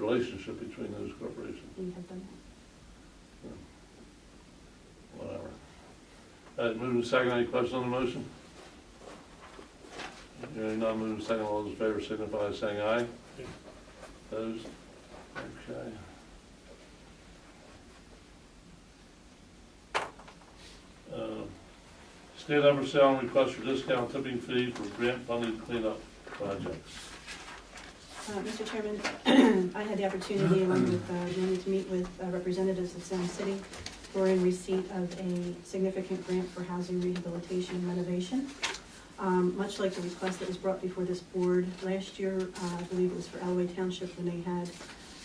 relationship between those corporations, We have done whatever. Moving second, any questions on the motion? Hearing none, moving second, all those in favor signify by saying aye. Opposed? Okay. State number sale request for discount tipping fee for grant funded cleanup projects. Mr. Chairman, I had the opportunity along with Randy to meet with representatives of Sound City who are in receipt of a significant grant for housing rehabilitation and renovation. Much like the request that was brought before this board last year, I believe it was for Alloway Township when they had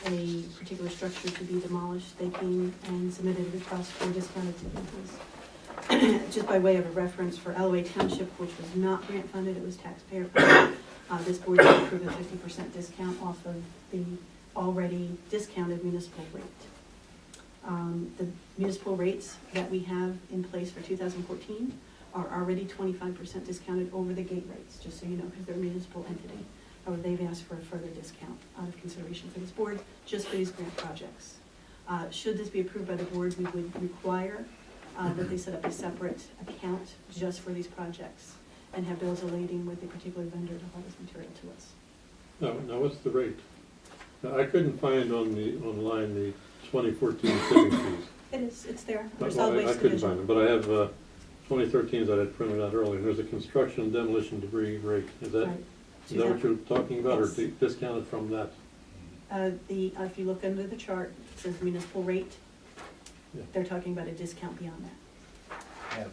a particular structure to be demolished, they came and submitted a request for discounted tipping fees. Just by way of a reference, for Alloway Township, which was not grant funded, it was taxpayer funded. This board did approve a 50% discount off of the already discounted municipal rate. The municipal rates that we have in place for 2014 are already 25% discounted over the gate rates, just so you know, because they're a municipal entity. However, they've asked for a further discount out of consideration for this board, just for these grant projects. Should this be approved by the board, we would require that they set up a separate account just for these projects and have bills elating with a particular vendor to haul this material to us. Now what's the rate? Now, I couldn't find online the 2014 tipping fees. It is, it's there. Well, Under solid I waste couldn't division. find them, but I have 2013s that I had printed out earlier. There's a construction demolition debris rate. Is that Right. what you're talking about, Yes. or discounted from that? If you look under the chart, it says municipal rate. Yeah. They're talking about a discount beyond that. I have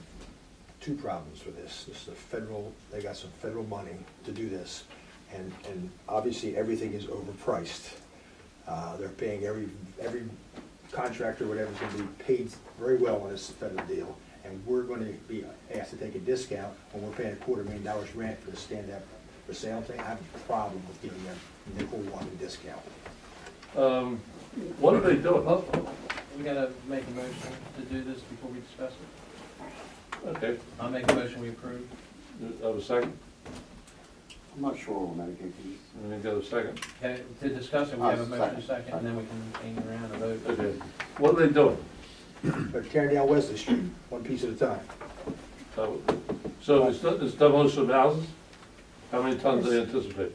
two problems with this. This is a federal, they got some federal money to do this, and obviously everything is overpriced. They're paying every contractor, whatever, is gonna be paid very well on this federal deal, and we're gonna be asked to take a discount when we're paying $250,000 rent for the stand-up for sale thing. I have a problem with giving them a nickel one discount. What are they doing? We gotta make a motion to do this before we discuss it. Okay, I'll make a motion we approve. I have a second. I'm not sure on Medicaid fees. And then got a second. Okay, to discuss it, we have a motion Second. second, and then we can hang around and vote. Okay, what are they doing? They're tearing down Wesley Street, one piece at a time. So it's demolition of houses? How many tons do they anticipate?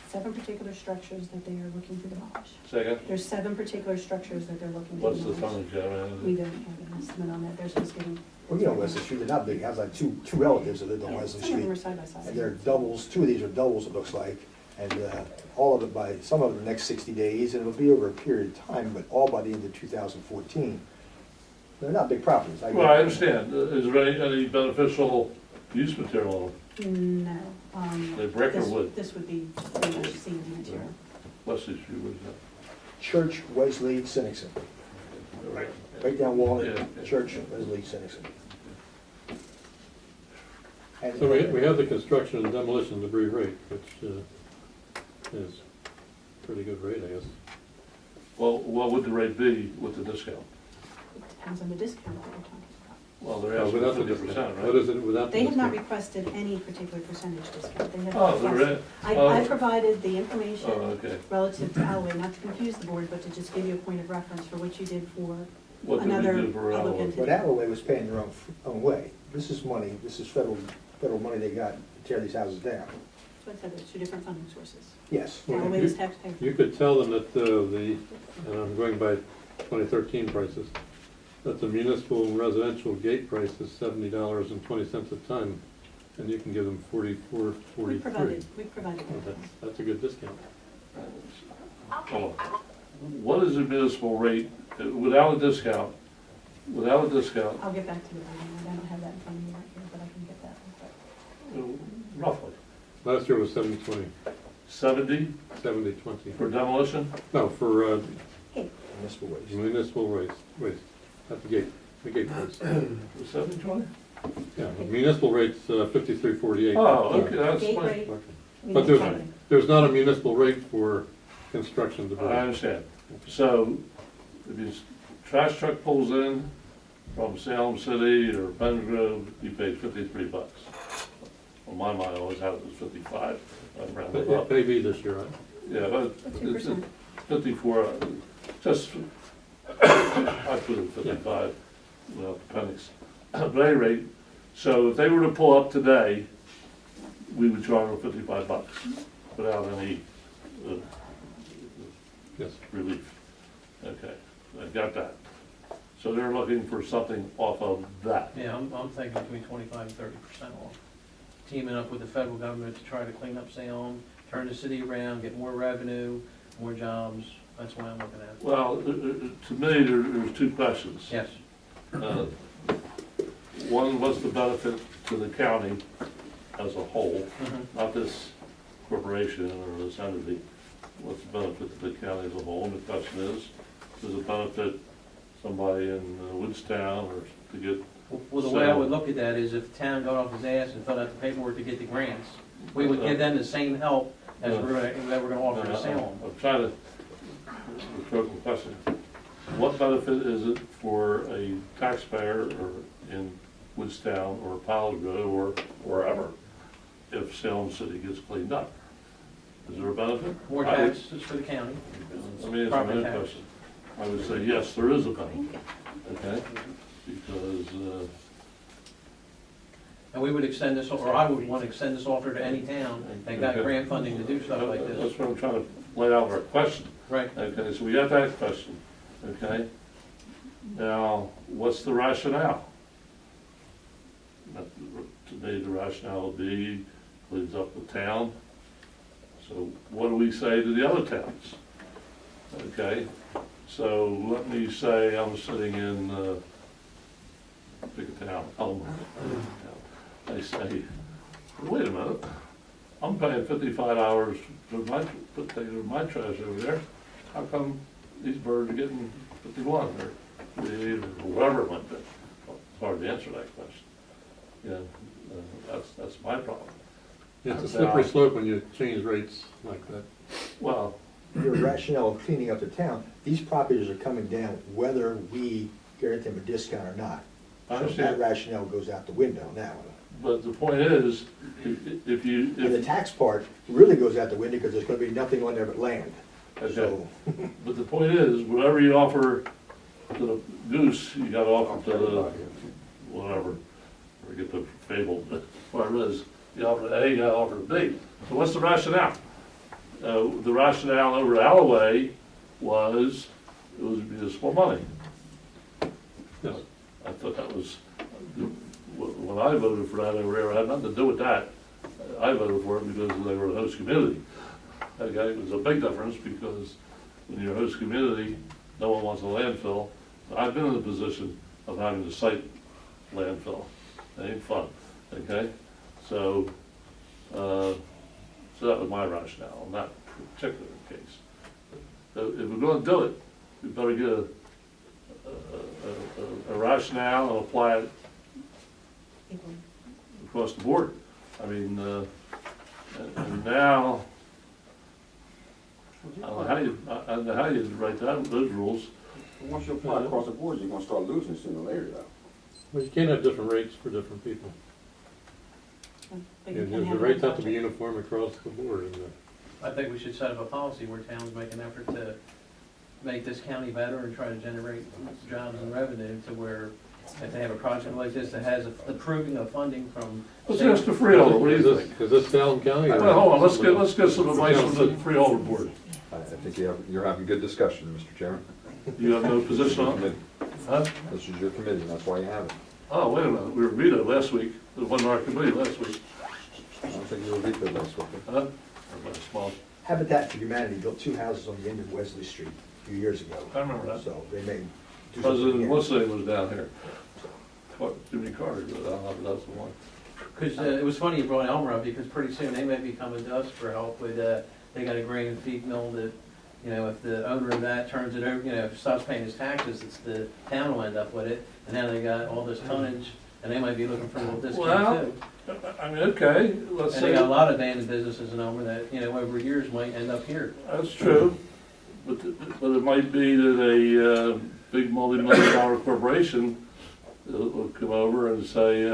7 particular structures that they are looking to demolish. Second, There's 7 particular structures that they're looking to what's the demolish. tonnage? We don't have an estimate on that. They're just getting, Well, you know Wesley Street, they're not big. I was like two relatives that lived on Wesley some of them are Street. side by side. And they're doubles, 2 of these are doubles, it looks like. And all of it by, some of them the next 60 days, and it'll be over a period of time, but all by the end of 2014. They're not big properties. get Well, I it. understand. Is there any beneficial use material on them? No. They brick or this- wood? This would be pretty much C&D material. Wesley Street, what is Church, Wesley, Senexon. that? Right down Walnut, Yeah. Church, Wesley, Senexon. And- So we have the construction and demolition debris rate, which is a pretty good rate, I guess. Well, what would the rate be with the discount? It depends on the discount that we're talking about. Well, they're Oh, asking without the 50%, discount. right? What is it without the They have not discount? requested any particular percentage discount. They have Oh, they're requested. in. I provided the information Oh, okay. relative to Alloway, not to confuse the board, but to just give you a point of reference for what you did for What did we another do for public Alloway? entity. But Alloway was paying their own way. This is money, this is federal money they got to tear these houses down. So I said there's 2 different funding sources. Yes. Well, Alloway you- is taxpayer. You could tell them that and I'm going by 2013 prices, that the municipal and residential gate price is $70.20 a ton, and you can give them 44, 43. We provided Well, that. That's a good discount. Hold on. What is the municipal rate without a discount? Without a discount, I'll get back to you. I don't have that in front of me right here, but I can get that. roughly, Last year was 70-20, 70 70-20. for demolition? No, for Hey, Municipal waste. municipal waste, at the gate price. 70-20? Yeah, the municipal rate's 53.48. Oh, okay, that's gate fine. rate, Okay. we But need there's, funding. there's not a municipal rate for construction debris. I understand. So, if your trash truck pulls in from Salem City or Bend Grove, you pay $53. Well, my mind always had it was 55. I rounded It up. may be this year, right? Yeah, but it's 2%. 54, just, I put it 55, well, pennies. But at any rate, so if they were to pull up today, we would charge them $55 without any Yes. relief. Okay, I got that. So they're looking for something off of that. Yeah, I'm thinking between 25 and 30% off. Teaming up with the federal government to try to clean up Salem, turn the city around, get more revenue, more jobs. That's why I'm looking at it. Well, to me, there's two questions. Yes. One, what's the benefit to the county as a whole, Mhm. not this corporation or this entity? What's the benefit to the county as a whole? And the question is, does it benefit somebody in Woodstown or to get? Well, the way I would look at that is if the town got off his ass and filled out the paperwork to get the grants, we would give them the same help as that we're gonna offer to Salem. I'm trying to, rhetorical question. What benefit is it for a taxpayer or in Woodstown or Palo Grove or wherever if Salem City gets cleaned up? Is there a benefit? More taxes for the county. I mean, it's my Property own tax. question. I would say, yes, there is a benefit, okay? Because, And we would extend this, or I would want to extend this offer to any town that got grant funding to do stuff like this. that's what I'm trying to lay out our question. Right. Okay, so we got that question, okay? Now, what's the rationale? To me, the rationale would be, cleans up the town. So what do we say to the other towns? Okay, so let me say I'm sitting in, pick a town, Elmer. I say, wait a minute, I'm paying $55 for taking my trash over there. How come these birds are getting 51 or 48 or whatever it might be? Well, it's hard to answer that question. You know, that's my problem. Yeah, it's a slippery slope when you change rates like that. Well, Your rationale of cleaning up the town, these properties are coming down whether we grant them a discount or not. I So that understand, rationale goes out the window now. but the point is, if you, And the tax part really goes out the window because there's gonna be nothing on there but land. okay, So, but the point is, whatever you offer to the goose, you gotta offer to the, whatever, forget the fable, but whatever it is, you offer to A, you gotta offer to B. So what's the rationale? The rationale over Alloway was, it was municipal money. Yes. I thought that was, when I voted for that over there, it had nothing to do with that. I voted for it because they were a host community. Okay, it was a big difference because when you're a host community, no one wants a landfill. I've been in the position of having to site landfill. It ain't fun, okay? So, so that was my rationale in that particular case. So if we're gonna do it, we better get a rationale and apply it across the board. I mean, and now, I don't know how you write those rules. Once you apply across the board, you're gonna start losing sooner or later though. Well, you can't have different rates for different people. But you can The have rates one have to be budget. uniform across the board. And, I think we should set up a policy where towns make an effort to make this county better and try to generate jobs and revenue to where if they have a project like this that has the proving of funding from. Let's ask the freeholder, what do you think? Is this Salem County? or- Well, hold on, let's get some advice from the freeholder board. I think you're having good discussion, Mr. Chairman. You have no position on it? Huh? This is your committee, that's why you have it. Oh, wait a minute, we were vetoed last week, it wasn't our committee last week. I don't think you were vetoed last week. Huh? Small. Habitat for Humanity built 2 houses on the end of Wesley Street a few years ago. I remember that. So they may do something President, again. what's his name was down here? Jimmy Carter, that's the one. Because it was funny you brought Elmer up, because pretty soon they may be coming to us for help with, they got a grain and feed mill that, you know, if the owner of that turns it over, you know, stops paying his taxes, it's the town will end up with it. And now they got all this tonnage, and they might be looking for a little discount Well, too. I mean, okay, let's And they say, got a lot of abandoned businesses in Elmer that, you know, over years might end up here. that's true, but it might be that a big multi-million-dollar corporation will come over and say,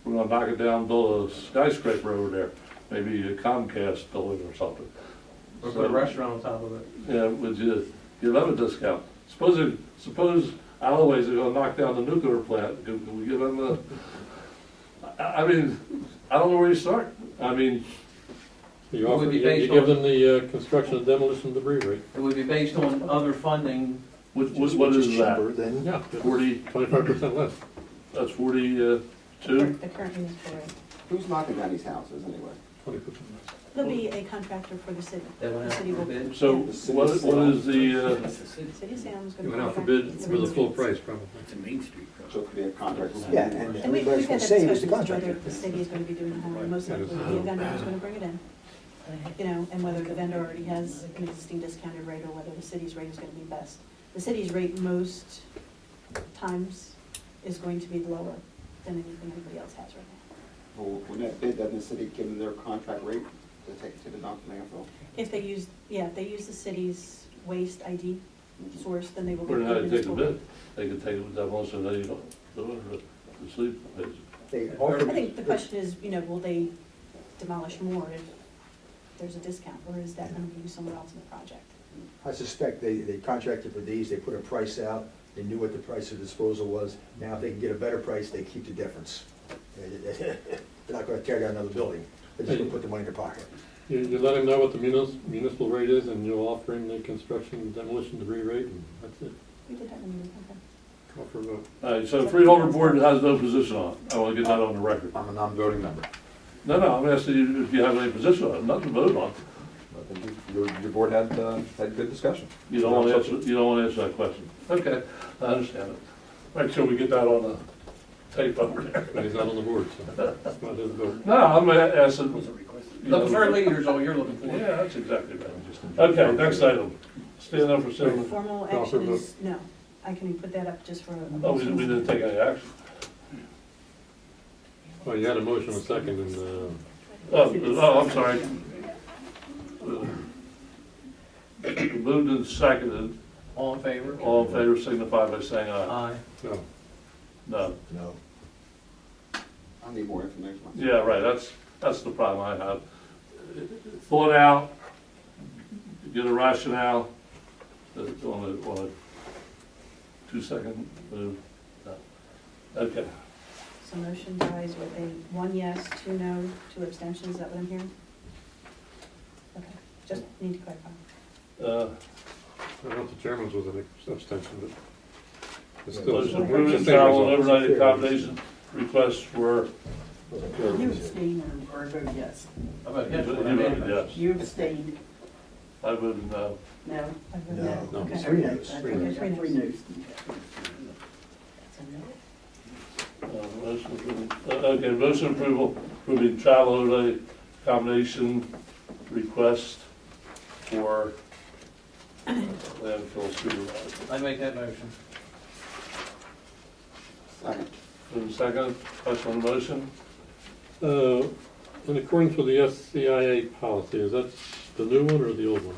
we're gonna knock it down, build a skyscraper over there, maybe a Comcast building or something. Or put a restaurant on top of it. Yeah, would you give them a discount? Suppose Alloway's are gonna knock down the nuclear plant, can we give them a, I mean, I don't know where you start. I mean, You It would offer, be you based give on- them the construction and demolition debris rate. It would be based on other funding. what Which is cheaper that? than- Yeah. 25% less. That's 42? The current municipal rate. Who's knocking down these houses anyway? 20% less. It'll be a contractor for the city. That went The out city for will bid? So Yeah. what is the, City of Salem is It gonna. went out for contract bid the for the full streets. price, probably. It's a Main Street So it could be a contract. Yeah, and And everybody's we've gonna had that say who's the discussion as to whether contractor. the city is gonna be doing the hiring, most likely the vendor is gonna bring it in. You know, and whether the vendor already has an existing discounted rate or whether the city's rate is gonna be best. The city's rate most times is going to be lower than anything anybody else has right now. Well, when that bid, doesn't the city give them their contract rate to take it to the dump landfill? If they use, yeah, if they use the city's waste ID source, then they will. where get how the to take the municipal bid? rate. They could take it with that one, so they don't do it, or the sleep. They I offered, think the question is, you know, will they demolish more if there's a discount, or is that gonna be used somewhere else in the project? I suspect they contracted for these, they put a price out, they knew what the price of disposal was. Now if they can get a better price, they keep the difference. They're not gonna tear down another building, they're just gonna put the money in their pocket. You let him know what the municipal rate is, and you'll offer him the construction and demolition debris rate, and that's it. We did have a meeting, okay. Call for a vote. All right, so Freeholder Board has no position on it. I want to get that on the record. I'm a non-voting member. No, I'm asking you if you have any position on it, nothing to vote on. I think your board had good discussion. You don't want to answer, you don't want to answer that question. Okay, I understand it. Make sure we get that on the tape over there. But he's not on the board, so it's not his vote. No, I'm asking. you know- Looking for a leader is all you're looking for. Yeah, that's exactly right. Okay, next item. Stand up for civil. Formal Call for action vote. is, no, I can put that up just for. Oh, we didn't take any action. Well, you had a motion, a second, and, Oh, I'm sorry. Moved and seconded. All in favor? All in favor signify by saying aye. Aye. no. No. No. I need more information. Yeah, right, that's the problem I have. Thought out, get a rationale, on a 2-second move. No. Okay, So motion dies with a 1 yes, 2 no, 2 abstentions, is that what I'm hearing? Okay, just need to clarify. I don't know if the chairman's was an abstention, but it's still. motion approved and travel and overnight accommodation requests for, You abstained or voted yes? How about yes? you voted yes. You abstained, I voted no. no? I vote No. no. Okay. Three noes. I Three think noes. I got 3 noes. Motion approving, okay, motion approval, approving travel overnight accommodation request for landfill supervisor. I make that motion. Second. Move second, question on the motion? In accordance with the SCIA policy, is that the new one or the old one?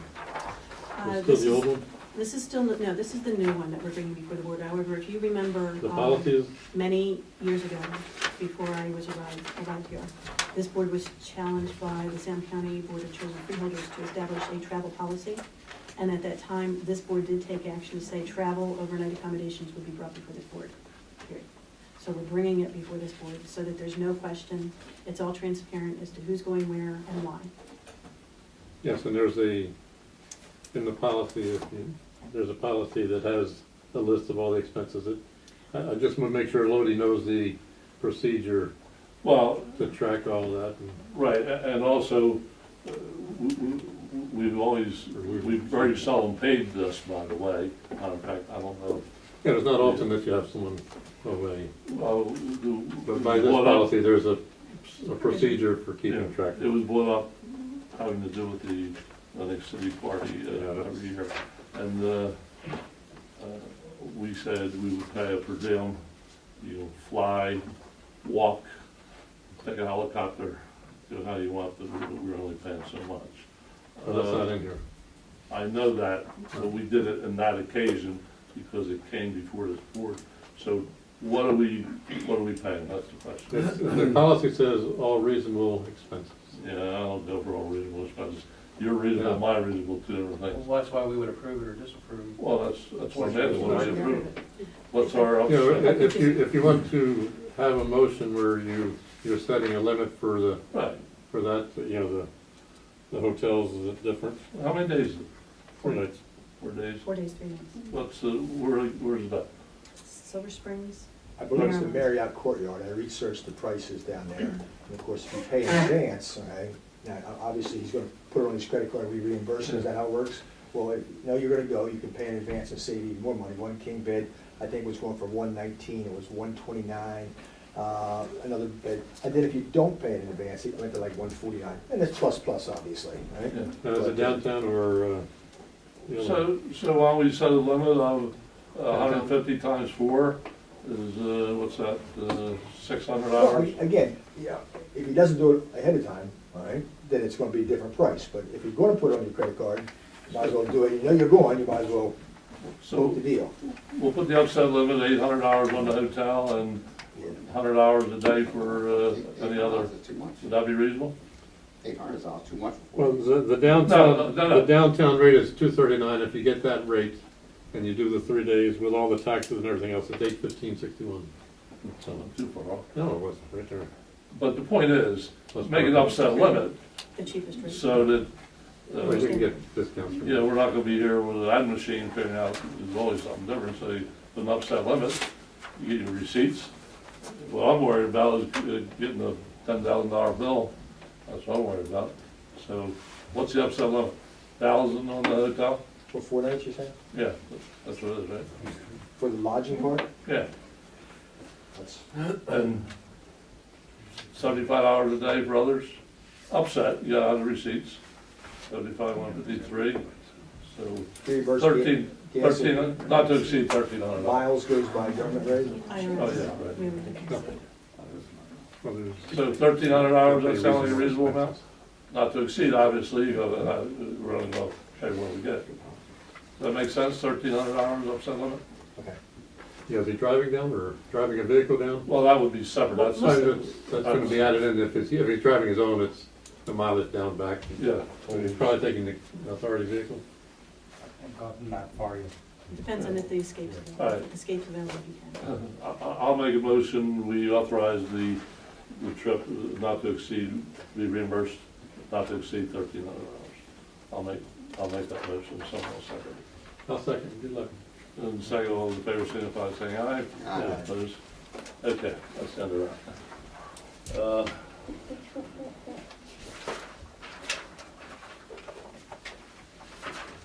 It's still This the old is, one? this is still, no, this is the new one that we're bringing before the board. However, if you remember. The policy is, Many years ago, before I was arrived here, this board was challenged by the Salem County Board of Chosen Freeholders to establish a travel policy. And at that time, this board did take action to say travel overnight accommodations would be brought before this board, period. So we're bringing it before this board so that there's no question, it's all transparent as to who's going where and why. yes, and there's in the policy, there's a policy that has a list of all the expenses. I just want to make sure Lodi knows the procedure Well, to track all that. right, and also, we've very seldom paid this, by the way. Matter of fact, I don't know. Yeah, it's not often that you have someone away. Well, But by this policy, there's a procedure for keeping track. It was brought up having to do with the next city party every year. And we said we would pay a per diem, you know, fly, walk, take a helicopter, do how you want, but we were only paying so much. Well, that's not in here. I know that, but we did it in that occasion because it came before this board. So what are we paying? That's the question. The policy says all reasonable expenses. Yeah, I don't go for all reasonable expenses. Your reasonable, my reasonable, two different things. Well, that's why we would approve it or disapprove. Well, that's what I'm asking, what I approve. What's our You know, option? if you want to have a motion where you're setting a limit for Right, that, you know, the hotels, is it different? how many days is it? 4 nights. 4 days, 3 nights. What's where's that? Silver Springs, I believe it's the Marriott Courtyard, I researched the prices down there. And of course, if you pay in advance, okay, Now, obviously, he's gonna put it on his credit card, we reimburse it, is that how it works? Well, if you know you're gonna go, you can pay in advance and save even more money. One king bed, I think was going for $119, it was $129, another bed. And then if you don't pay it in advance, it went to like $149, and it's plus, obviously, right? Yeah. Now, is it downtown or, the other one? So why don't we set a limit of 150 times 4 is, what's that, 600 Well, hours? again, yeah, if he doesn't do it ahead of time, all right, then it's gonna be a different price. But if you're gonna put it on your credit card, you might as well do it, you know you're going, you might as well book the So deal. we'll put the upset limit, 800 hours on the hotel and 100 hours a day for any other, Is too much? would that be reasonable? 800 is too much. Well, the downtown, No. the downtown rate is $239. If you get that rate and you do the 3 days with all the taxes and everything else, it's $815.61. So not too far off. No, it wasn't, right there. But the point is, Let's make an put it- upset limit The cheapest rate. so that, Well, you can get discounts from you know, we're not gonna be here with an ad machine figuring out, there's always something different, so you put an upset limit, you get your receipts. What I'm worried about is getting a $10,000 bill, that's what I'm worried about. So, what's the upset limit? 1,000 on the hotel? For 4 nights, you saying? Yeah, that's what it is, right? For the lodging part? Yeah, That's, and 75 hours a day for others, upset, you got 100 receipts, 75, 153, so reimbursed 13, gas and 13, not to exceed $1,300. miles goes by government rate? IRS. Oh, yeah, right. We have a- Well, there's- So 1,300 hours, that sound like a reasonable amount? Not to exceed, obviously, you go, we're only going to pay what we get. Does that make sense, 1,300 hours upset limit? Okay. Yeah, is he driving down or driving a vehicle down? Well, that would be separate, That's gonna be added in. If he's driving his own, it's the mileage down back. Yeah. So he's probably taking the authority vehicle. Not far yet. It depends on if the escape's All available. right. Escape's available, you can. I'll make a motion, we authorize the trip not to exceed, be reimbursed, not to exceed 1,300 hours. I'll make that motion, someone will second it. I'll second, good luck. And second, all those in favor, signify by saying aye. Aye. Opposed? Okay, that's the end of that.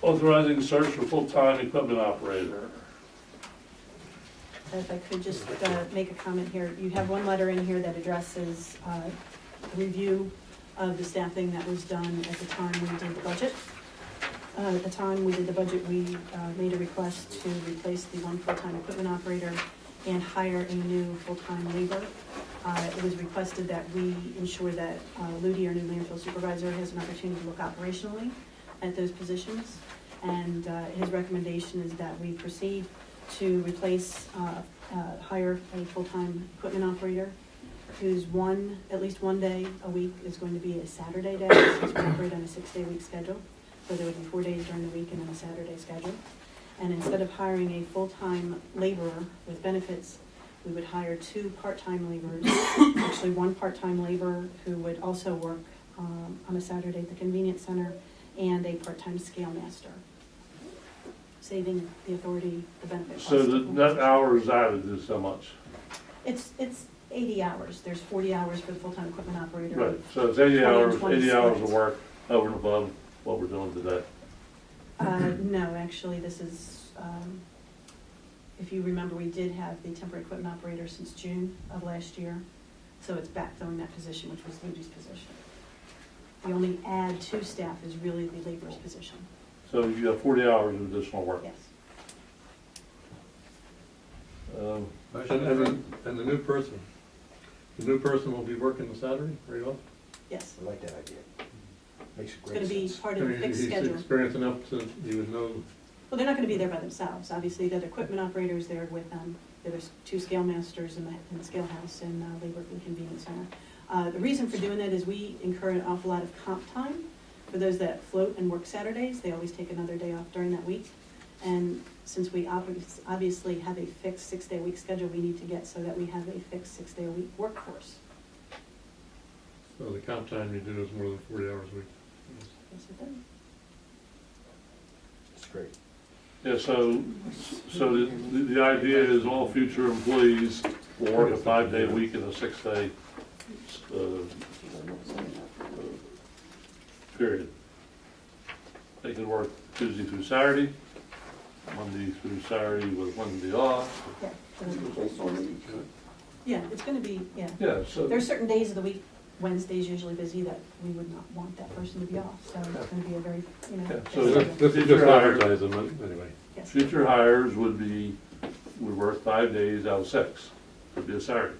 Authorizing search for full-time equipment operator. If I could just make a comment here, you have one letter in here that addresses a review of the staffing that was done at the time we did the budget. At the time we did the budget, we made a request to replace the one full-time equipment operator and hire a new full-time labor. It was requested that we ensure that Ludi, our new landfill supervisor, has an opportunity to look operationally at those positions. And his recommendation is that we proceed to replace, hire a full-time equipment operator whose at least one day a week is going to be a Saturday day, since we operate on a 6-day-week schedule. So there would be 4 days during the week and then a Saturday schedule. And instead of hiring a full-time laborer with benefits, we would hire 2 part-time laborers, actually 1 part-time laborer who would also work on a Saturday at the convenience center, and a part-time scale master, saving the authority the benefit cost. So the net hours added is how much? It's 80 hours. There's 40 hours for the full-time equipment operator. Right, so it's 80 20 and hours, 20 80 hours of split. work over and above what we're doing today. No, actually, this is, if you remember, we did have the temporary equipment operator since June of last year. So it's backfilling that position, which was Ludi's position. The only add to staff is really the laborer's position. So you have 40 hours of additional work. Yes. And the new person will be working the Saturday, right off? Yes. I like that idea. Makes It's great going to be sense. part of the fixed schedule. He's experienced enough to, he would know. Well, they're not going to be there by themselves. Obviously, the equipment operators there with them. There's 2 scale masters in the scale house and labor for the convenience center. The reason for doing that is we incur an awful lot of comp time. For those that float and work Saturdays, they always take another day off during that week. And since we obviously have a fixed 6-day-a-week schedule, we need to get so that we have a fixed 6-day-a-week workforce. So the comp time you do is more than 40 hours a week. Yes, it does. That's great. Yeah, so the idea is all future employees will work a 5-day week and a 6-day period. They can work Tuesday through Saturday, Monday through Saturday with Wednesday off. Yeah, Based on the, yeah, it's gonna be, yeah. Yeah, so, There are certain days of the week, Wednesday's usually busy, that we would not want that person to be off, so it's gonna be a very, you know. Yeah, fixed so So schedule. this is just advertise them, anyway. Yes. future hires would work 5 days out of 6, would be a Saturday.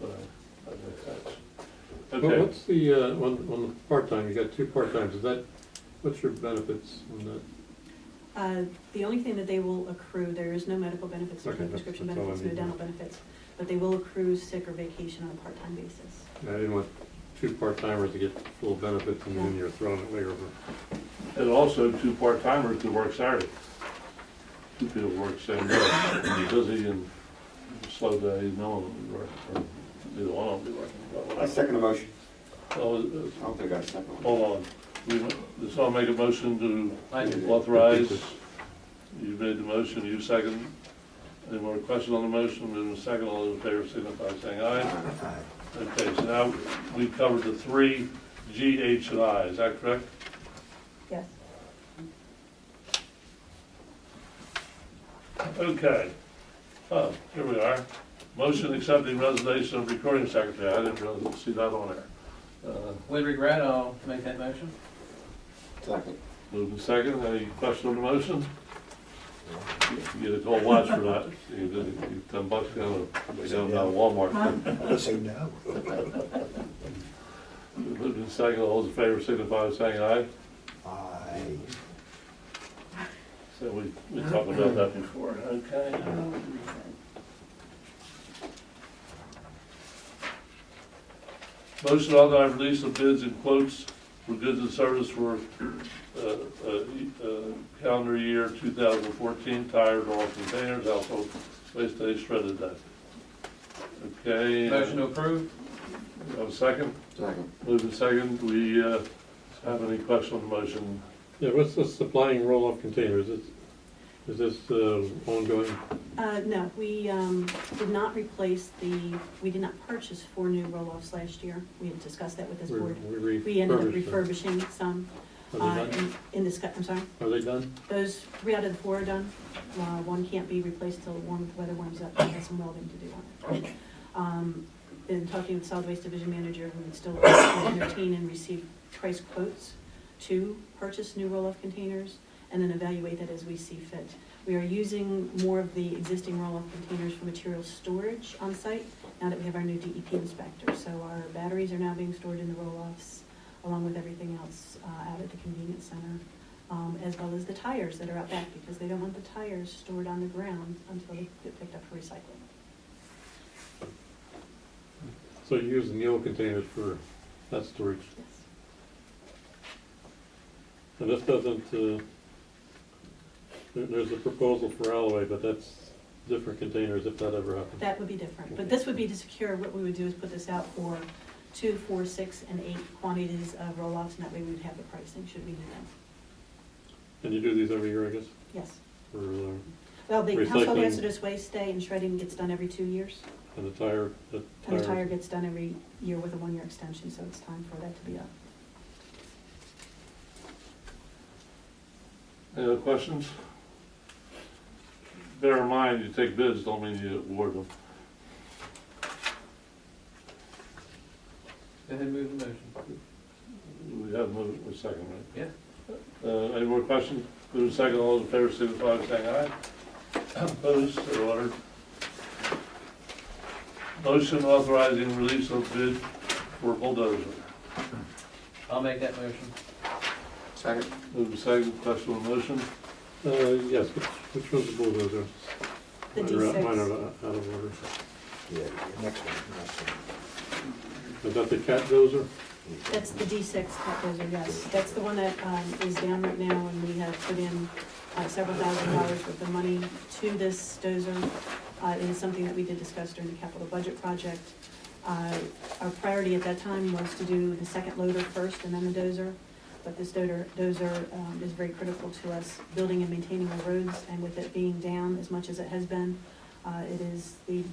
So that makes sense. Well, Okay, what's the, on the part-time, you got 2 part-times, what's your benefits on that? The only thing that they will accrue, there is no medical benefits, there's no Okay, prescription that's all I benefits, no need. dental benefits, but they will accrue sick or vacation on a part-time basis. I didn't want 2 part-timers to get full benefits and then you're throwing it way over. and also 2 part-timers could work Saturday. 2 people work same day, and be busy and slow day, no one will be working, or neither one will be working. but I whatever. second the motion. Well, I don't think I second one. hold on, this I'll make a motion I to did. authorize. You made the motion, you second. Any more questions on the motion? In a second, all those in favor signify by saying aye. Aye. Okay, so now we've covered the 3 G, H, and I, is that correct? Yes. Okay. Oh, here we are. Motion accepting resignation of recording secretary. I didn't really see that on there. With regret, I'll make that motion. Second. Moving second. Any question on the motion? You get a cold watch for that. You get $10 down at Walmart. I'm gonna say no. Moving second. All those in favor signify by saying aye. Aye. So we talked about that before. Okay. Motion to authorize release of bids and quotes for goods and service for calendar year 2014, tires, all containers, household waste day, shredded day. Okay. Motion to approve? Have a second? Second. Moving second. Do we have any question on the motion? Yeah, what's the supplying roll-off containers? Is this ongoing? No, we did not replace we did not purchase 4 new roll-offs last year. We had discussed that with this board. We ended up refurbished them. refurbishing some. Are they done? In this, I'm sorry, Are they done? those 3 out of the 4 are done. One can't be replaced till weather warms up, we have some welding to do on it. Been talking with solid waste division manager, who would still entertain and receive price quotes to purchase new roll-off containers, and then evaluate that as we see fit. We are using more of the existing roll-off containers for material storage on site, now that we have our new DEP inspector. So our batteries are now being stored in the roll-offs, along with everything else out at the convenience center, as well as the tires that are out back, because they don't want the tires stored on the ground until they get picked up for recycling. So you're using the old containers for that storage? Yes. And this doesn't, there's a proposal for Alloway, but that's different containers if that ever happens. That would be different, but this would be to secure, what we would do is put this out for 2, 4, 6, and 8 quantities of roll-offs, and that way we would have the pricing, should we need them. And you do these every year, I guess, Yes. for, Well, the household Recycling. hazardous waste day and shredding gets done every 2 years, and the tire, and the tire gets done every year with a 1-year extension, so it's time for that to be up. Any other questions? Bear in mind, you take bids, don't mean you award them. Go ahead and move the motion. We have moved a second, right? Yeah. Any more questions? Move second, all those in favor signify by saying aye. Opposed, so ordered. Motion authorizing release of bid for bulldozer. I'll make that motion. Second. Move second, question on the motion. yes, which one's the bulldozer? The Mine are D6, out of order. Yeah, next one. Is that the cat dozer? that's the D6 cat dozer, yes. That's the one that is down right now, and we have put in several $1,000s worth of money to this dozer. It is something that we did discuss during the capital budget project. Our priority at that time was to do the second loader first and then the dozer. But this dozer is very critical to us building and maintaining our roads, and with it being down as much as it has been, it is the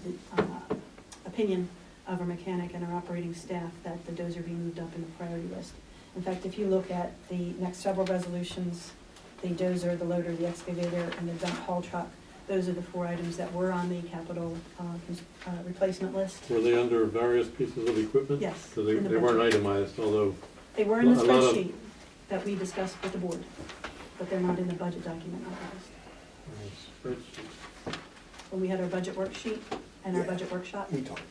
opinion of our mechanic and our operating staff that the dozer be moved up in the priority list. In fact, if you look at the next several resolutions, the dozer, the loader, the excavator, and the dump haul truck, those are the 4 items that were on the capital replacement list. Were they under various pieces of equipment? Yes, Because they in the weren't budget. itemized, although, They were in the a lot of- spreadsheet that we discussed with the board, but they're not in the budget document itemized. When we had our budget worksheet and our Yeah. budget workshop, We talked.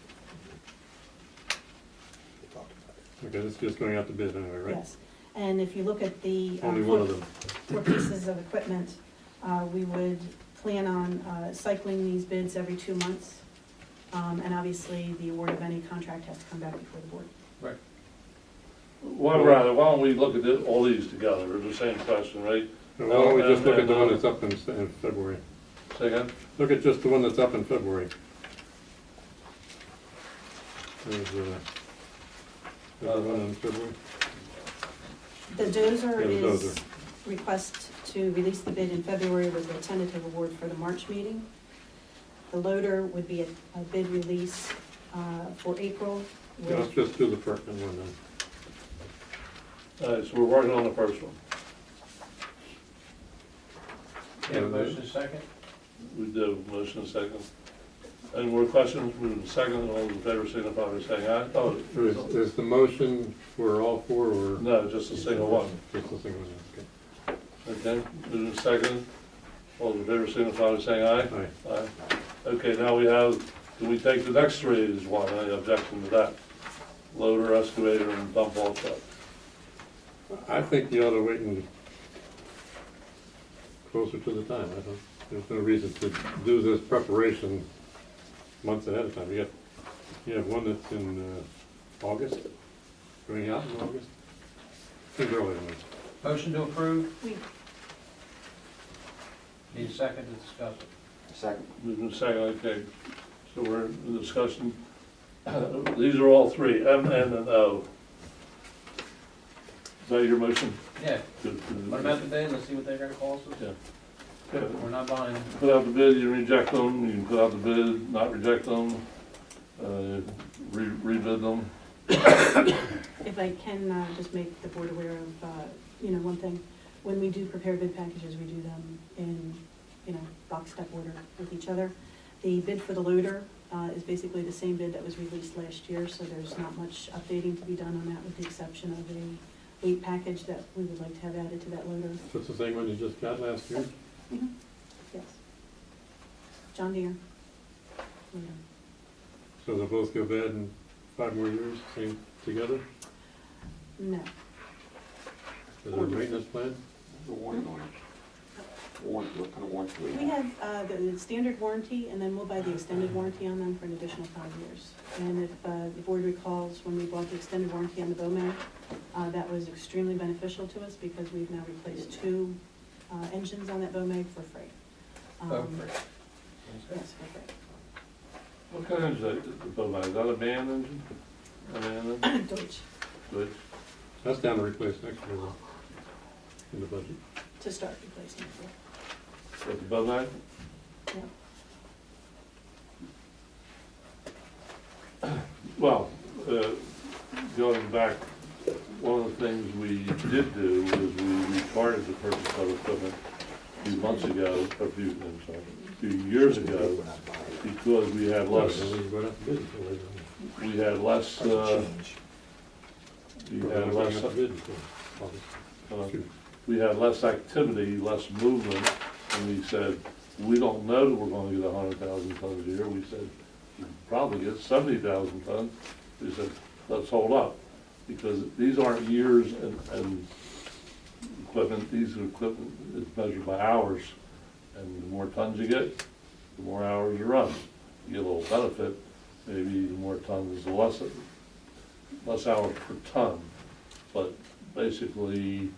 We talked about it. okay, this is just going out to bid anyway, right? yes. And if you look at the Only one of them. 4 pieces of equipment, we would plan on cycling these bids every 2 months. And obviously, the award of any contract has to come back before the board. Right. Why don't we look at all these together, they're the same question, right? Why don't we just look at the one And, that's up in February? Say again? Look at just the one that's up in February. There's one in February. The dozer Yeah, the is dozer. request to release the bid in February with a tentative award for the March meeting. The loader would be a bid release for April. Yeah, let's just do the Perkins one then. All right, so we're working on the first one. You have a motion second? We do, motion and second. Any more questions? Move to second, all those in favor signify by saying aye. Oh, Is the motion for all 4 or? no, just a single one. Just a single one, okay. Okay, move to second, all those in favor signify by saying aye. Aye. Aye. Okay, now we have, do we take the next 3 as one? Any objection to that? Loader, excavator, and dump haul truck. I think you ought to wait and closer to the time. There's no reason to do this preparation months ahead of time. You have one that's in August, going out in August. Seems early to me. Motion to approve, We need a second to discuss it. Second. Moving second, okay, so we're in the discussion. These are all 3, M, N, and O. Is that your motion? Yeah, Good. what about the bid, let's see what they're gonna cost us? Yeah. Okay. We're not buying, Put out the bid, you reject them, you can put out the bid, not reject them, rebid them. If I can just make the board aware of, one thing, when we do prepare bid packages, we do them in, box step order with each other. The bid for the loader is basically the same bid that was released last year, so there's not much updating to be done on that, with the exception of a weight package that we would like to have added to that loader. So it's the same one you just got last year? Mhm. Yes. John Deere. Loader. So they'll both go bad in 5 more years, same together? No. Is there a maintenance plan? The warranty on it. Warranty, what kind of warranty do we We have? have the standard warranty, and then we'll buy the extended warranty on them for an additional 5 years. And if the board recalls, when we bought the extended warranty on the Bowman, that was extremely beneficial to us because we've now replaced 2 engines on that Bowman for free. oh, free. Yes, for free. What kind of engine is the Bowman? Is that a man engine? A man engine? Deutsch, Good. That's down to replace next year though, in the budget. to start replacing for. With the Bowman? Yeah. Well, going back, one of the things we did do was we restarted the purchase of equipment a few months ago, a few years ago, We're not buying it. because we had less, Well, you go out to bid until later on. we had less, Change. we We're had not less, going out to bid until August. uh, we had less activity, less movement, and we said, we don't know that we're gonna get 100,000 tons a year. We said, we can probably get 70,000 tons. We said, let's hold up, because these aren't years and equipment, these are equipment, it's measured by hours. And the more tons you get, the more hours you run. You get a little benefit, maybe the more tons, the less hours per ton. But basically,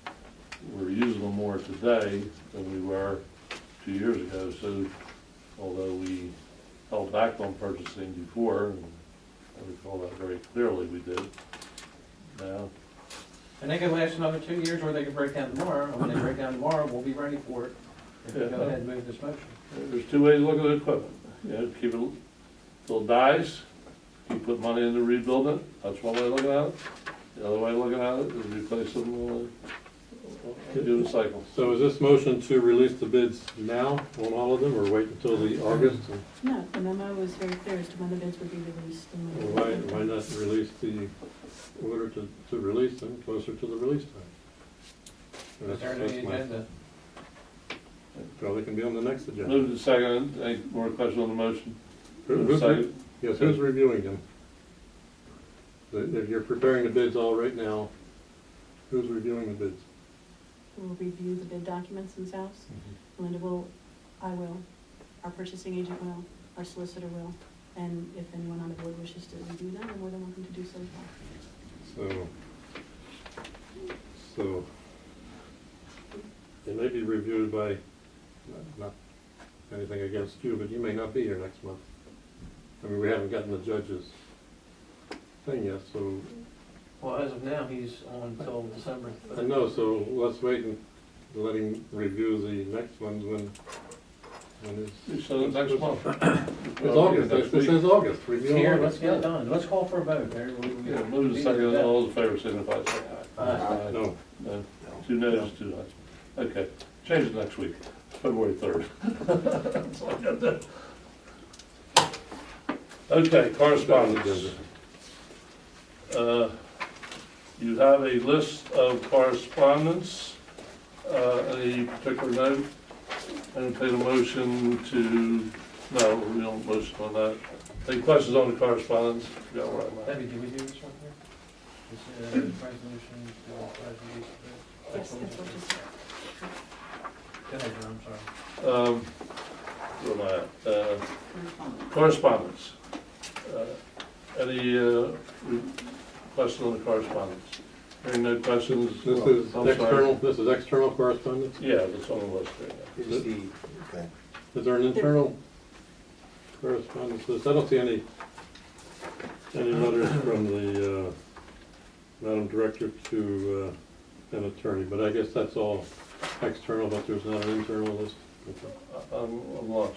we're using them more today than we were 2 years ago. So although we held back on purchasing before, and I recall that very clearly we did, now, And they can last another 2 years, or they can break down tomorrow, and when they break down tomorrow, we'll be ready for it. If we Yeah. go ahead and move this motion. there's 2 ways to look at the equipment. Keep it till it dies, keep putting money into rebuilding it, that's one way of looking at it. The other way of looking at it is replace them, do the cycle. So is this motion to release the bids now on all of them, or wait until the August? No, the memo was very clear as to when the bids would be released. Or why not release the order to release them closer to the release time? Is there any That's my- agenda? Probably can be on the next agenda. Move to second, any more questions on the motion? Who's- Second. Yes, who's reviewing them? If you're preparing the bids all right now, who's reviewing the bids? We'll review the bid documents themselves. Linda will, I will, our purchasing agent will, our solicitor will, and if anyone on the board wishes to review them, they're more than welcome to do so as well. So it may be reviewed by, not anything against you, but you may not be here next month. I mean, we haven't gotten the judge's thing yet, so, Well, as of now, he's on until December. I know, so let's wait and let him review the next ones when it's. So next month. It's August, it says August, review Here, August. let's get it done. Let's call for a vote. Yeah, move to second, all in favor, signify by saying aye. Aye. No, No, 2 noes, 2 ayes. Okay, change it next week, February 3rd. That's all I got there. Okay, correspondence. You have a list of correspondence, any particular note? Entertain a motion to, no, we don't motion on that. Any questions on the correspondence? Yeah, where I'm at. Debbie, did we do this one here? This resolution to authorize release of bids? Yes, that's what you said. Go ahead, John, I'm sorry. Where am I at? Correspondence. Any questions on the correspondence? Hearing no questions? this is I'm sorry. external correspondence? Yeah, that's on the list right now. Is the, okay. Is there an internal correspondence list? I don't see any letters from the Madam Director to an attorney, but I guess that's all external, but there's not an internal list. Okay. I'm lost.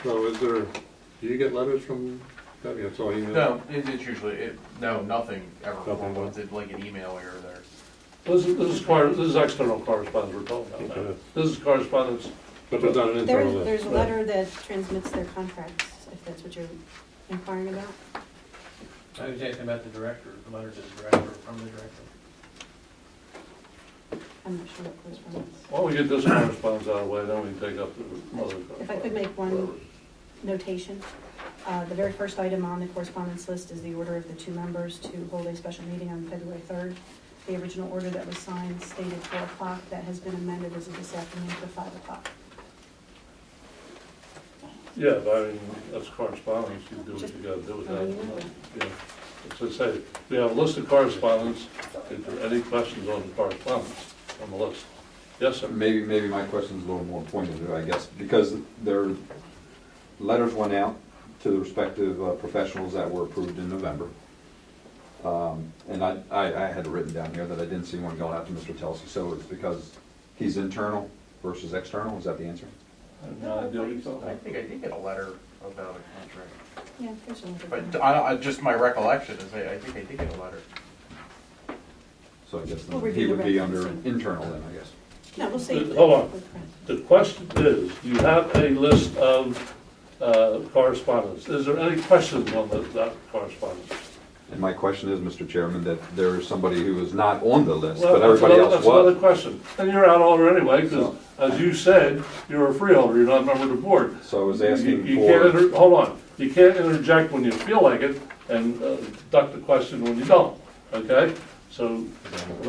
So is there, do you get letters from, that's all email? No, it's usually, no, nothing ever Nothing. forwarded, it's like an email here or there. This is external correspondence we're talking about now. Okay. This is correspondence, But there's not an internal list? There's a letter that transmits their contracts, if that's what you're inquiring about. I was asking about the director, the letter to the director, from the director. I'm not sure what correspondence. why don't we get this correspondence out of the way, then we can take up the other. If I could make one notation, the very first item on the correspondence list is the order of the 2 members to hold a special meeting on February 3rd. The original order that was signed stated 4 o'clock, that has been amended as of this afternoon for 5 o'clock. Yeah, but I mean, that's correspondence, you do what you gotta do with Oh, you know. that. Yeah. So say, we have a list of correspondence, if there are any questions on the correspondence on the list? Yes, sir? Maybe my question's a little more pointed, I guess, because their letters went out to the respective professionals that were approved in November. And I had it written down here that I didn't see one going out to Mr. Telsey, so it's because he's internal versus external, is that the answer? I have no idea what you're talking I about. think I did get a letter about a contract. Yeah, there's a letter. But just my recollection is I think I did get a letter. So I guess We'll then he review the would be reference under and- internal then, I guess. No, we'll see. Hold on. The question is, you have a list of correspondence. Is there any questions on that correspondence? And my question is, Mr. Chairman, that there is somebody who is not on the list, Well, but everybody else That's another was. question. And you're out order anyway, because So- as you said, you're a freeholder, you're not a member of the board. So I was asking You can't for, hold on, you can't interject when you feel like it and duck the question when you don't, okay? So, and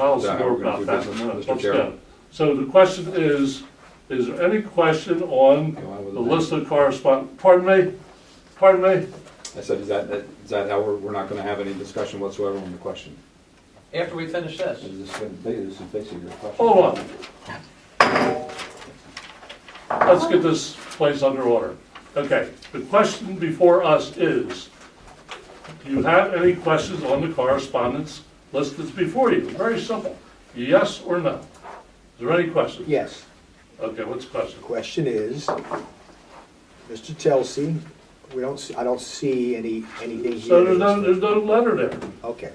I'll Is that see how more we're gonna about do that in a business, minute. Mr. Let's Chair? go. So the question is there any question on the list of correspondence? Pardon me? Pardon me? I said, is that how we're not gonna have any discussion whatsoever on the question? After we finish this. This is basically your question. Hold on. Let's get this place under order. Okay, the question before us is, do you have any questions on the correspondence list that's before you? Very simple. Yes or no? Is there any questions? Yes. Okay, what's the question? The question is, Mr. Telsey, I don't see anything here. So there's no letter there. Okay.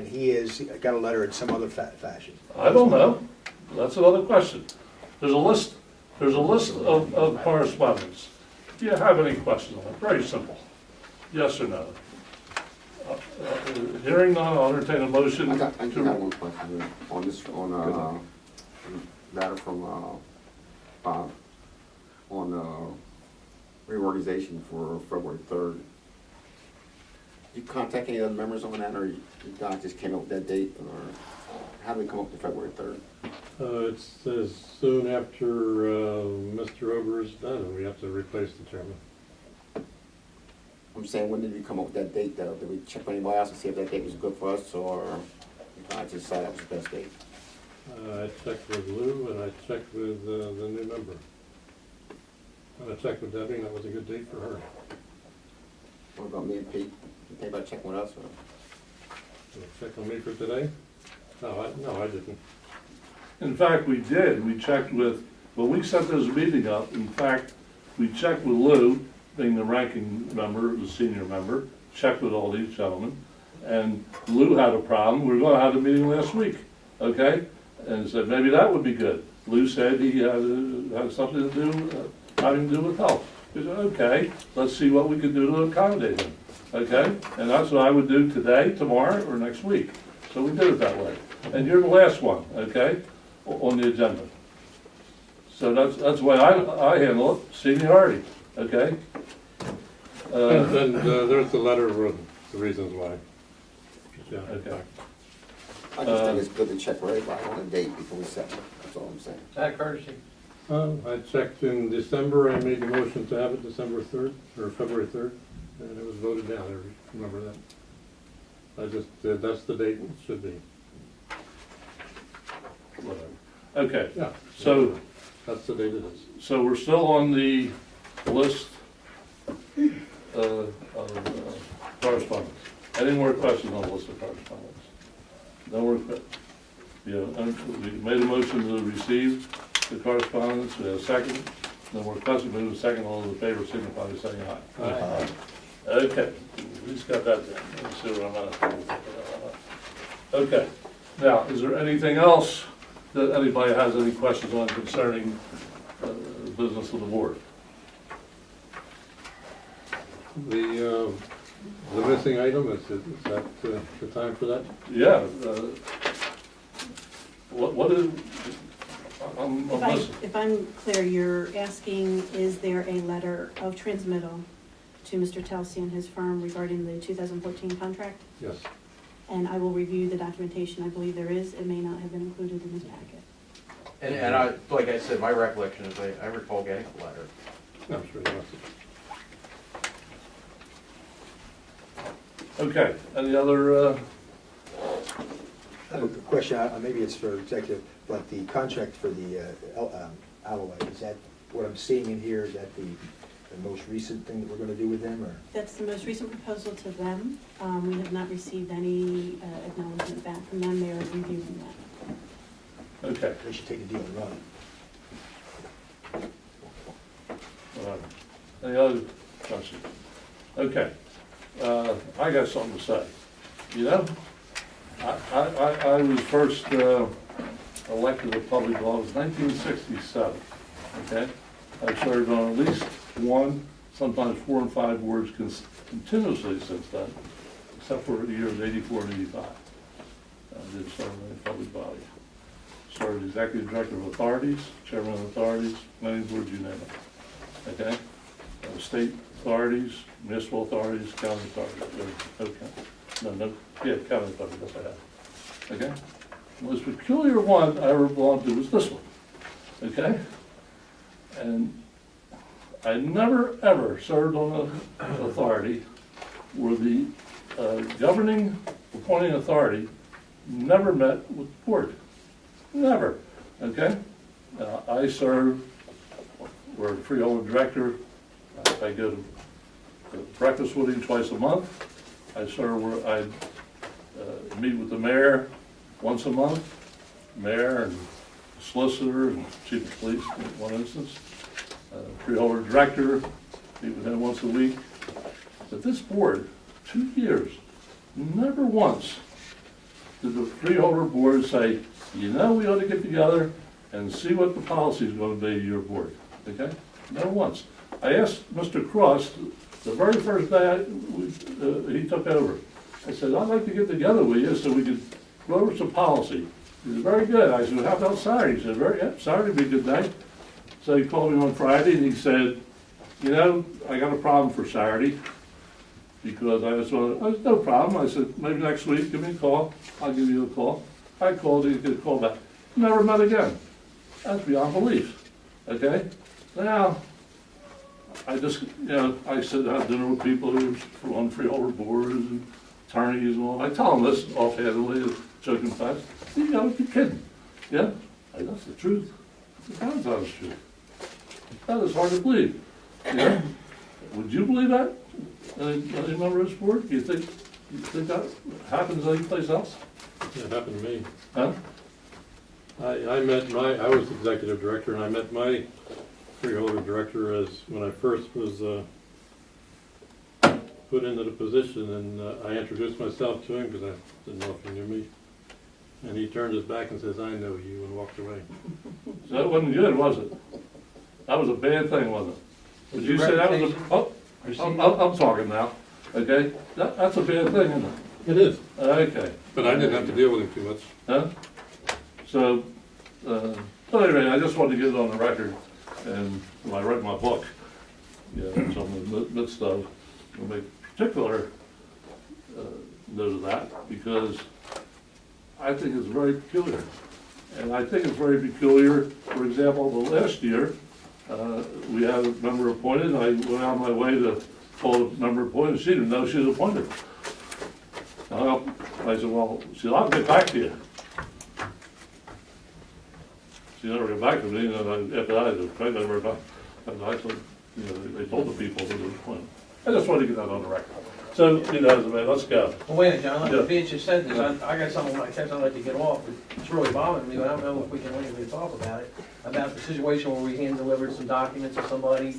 and he has got a letter in some other fashion. I don't know. That's another question. There's a list of correspondence. Do you have any questions on it? Very simple. Yes or no? Hearing none, I'll entertain a motion. I do have one question on this, letter from, Bob, on, reorganization for February 3rd. You contact any other members on that, or you guys just came up with that date, or how did we come up with February 3rd? It says soon after Mr. Ober is done, and we have to replace the chairman. I'm saying, when did we come up with that date, though? Did we check with anybody else and see if that date was good for us, or you guys just decided that was the best date? I checked with Lou, and I checked with the new member. And I checked with Debbie, and that was a good date for her. What about me and Pete? You think about checking with us, or? You check on me for today? No, I didn't. In fact, we did. We checked with, when we set this meeting up, in fact, we checked with Lou, being the ranking member, the senior member, checked with all these gentlemen, and Lou had a problem. We were going to have a meeting last week, okay? And said maybe that would be good. Lou said he had something to do, having to do with health. We said, okay, let's see what we can do to accommodate him, okay? And that's what I would do today, tomorrow, or next week. So we did it that way. And you're the last one, okay, on the agenda. So that's the way I handle it, seniority, okay? And there's the letter with the reasons why. Yeah, Okay. I just think it's good to check with everybody on a date before we set it. That's all I'm saying. Out of courtay. I checked in December, I made the motion to have it December 3rd, or February 3rd, and it was voted down, I remember that. I just, that's the date it should be. Whatever. Okay, Yeah. so, That's the date it is. so we're still on the list of correspondence. Any more questions on the list of correspondence? No more questions? Yeah, we made a motion to receive the correspondence, we have a second. No more questions, move to second, all those in favor signify by saying aye. Aye. Okay, we just got that down. Let's see what I'm at. Okay, now, is there anything else that anybody has any questions on concerning the business of the board? The missing item, is that the time for that? Yeah, what is, I'm listening. If I'm clear, you're asking, is there a letter of transmittal to Mr. Telsey and his firm regarding the 2014 contract? Yes. And I will review the documentation. I believe there is. It may not have been included in this packet. And I, like I said, my recollection is I recall getting a letter. I'm sure you must have. Okay, any other, I have a question, maybe it's for executive, but the contract for the Alloy, is that what I'm seeing in here, is that the most recent thing that we're gonna do with them, or? That's the most recent proposal to them. We have not received any acknowledgement back from them. They are reviewing that. okay. They should take the deal and run it. All right. Any other questions? Okay, I got something to say. You know, I was first elected to public law in 1967, okay? I've served on at least one, sometimes 4 and 5 boards continuously since then, except for the years 84 and 85. I did serve in a public body. Served executive director of authorities, chairman of authorities, planning boards, you name it. Okay? State authorities, municipal authorities, county authorities. County authorities, yes I have. Okay? The most peculiar one I ever belonged to was this one. Okay? And I never ever served on an authority where the governing, appointing authority never met with the board. Never. Okay? I serve, we're a freeholder director. I go to breakfast with him twice a month. I serve where I meet with the mayor once a month, mayor and solicitor and chief of police in one instance. Freeholder director, meet with him once a week. But this board, 2 years, never once did the freeholder board say, you know, we ought to get together and see what the policy is gonna be of your board, okay? Never once. I asked Mr. Cross, the very first day he took over, I said, I'd like to get together with you so we could go over some policy. He said, very good. I said, how about Saturday? He said, yeah, Saturday would be a good night. So he called me on Friday and he said, you know, I got a problem for Saturday. Because I said, no problem. I said, maybe next week, give me a call. I'll give you a call. I called, he get a call back. Never met again. That's beyond belief, okay? Now, I just, you know, I sit at dinner with people who are on freeholder boards and attorneys and all. I tell them this offhandedly, joking fast. You know, you're kidding. Yeah? Hey, that's the truth. It's the God's honest truth. That is hard to believe. Yeah? Would you believe that? Any member of this board? Do you think that happens anyplace else? It happened to me. Huh? I was executive director, and I met my freeholder director as, when I first was put into the position, and I introduced myself to him because I didn't know if he knew me. And he turned his back and says, I know you, and walked away. So that wasn't good, was it? That was a bad thing, wasn't it? Would you say that was a, oh, I'm talking now, okay? That's a bad thing, isn't it? It is. Okay. But I didn't have to deal with him too much. Huh? So, anyway, I just wanted to get it on the record, and when I write my book, you know, so in the midst of, I'll make particular note of that, because I think it's very peculiar. And I think it's very peculiar, for example, the last year, we had a member appointed, and I went out of my way to call the member appointed, she didn't know she was appointed. I said, well, she said, I'll get back to you. She never got back to me, and then after that, I never got back. And I said, you know, they told the people that it was appointed. I just wanted to get that on the record. So, you know, man, let's go. Well, wait a minute, John, Yeah. like Vince just said this, I got something on my text I'd like to get off, it's really bothering me, but I don't know if we can legally talk about it, about the situation where we hand-delivered some documents to somebody,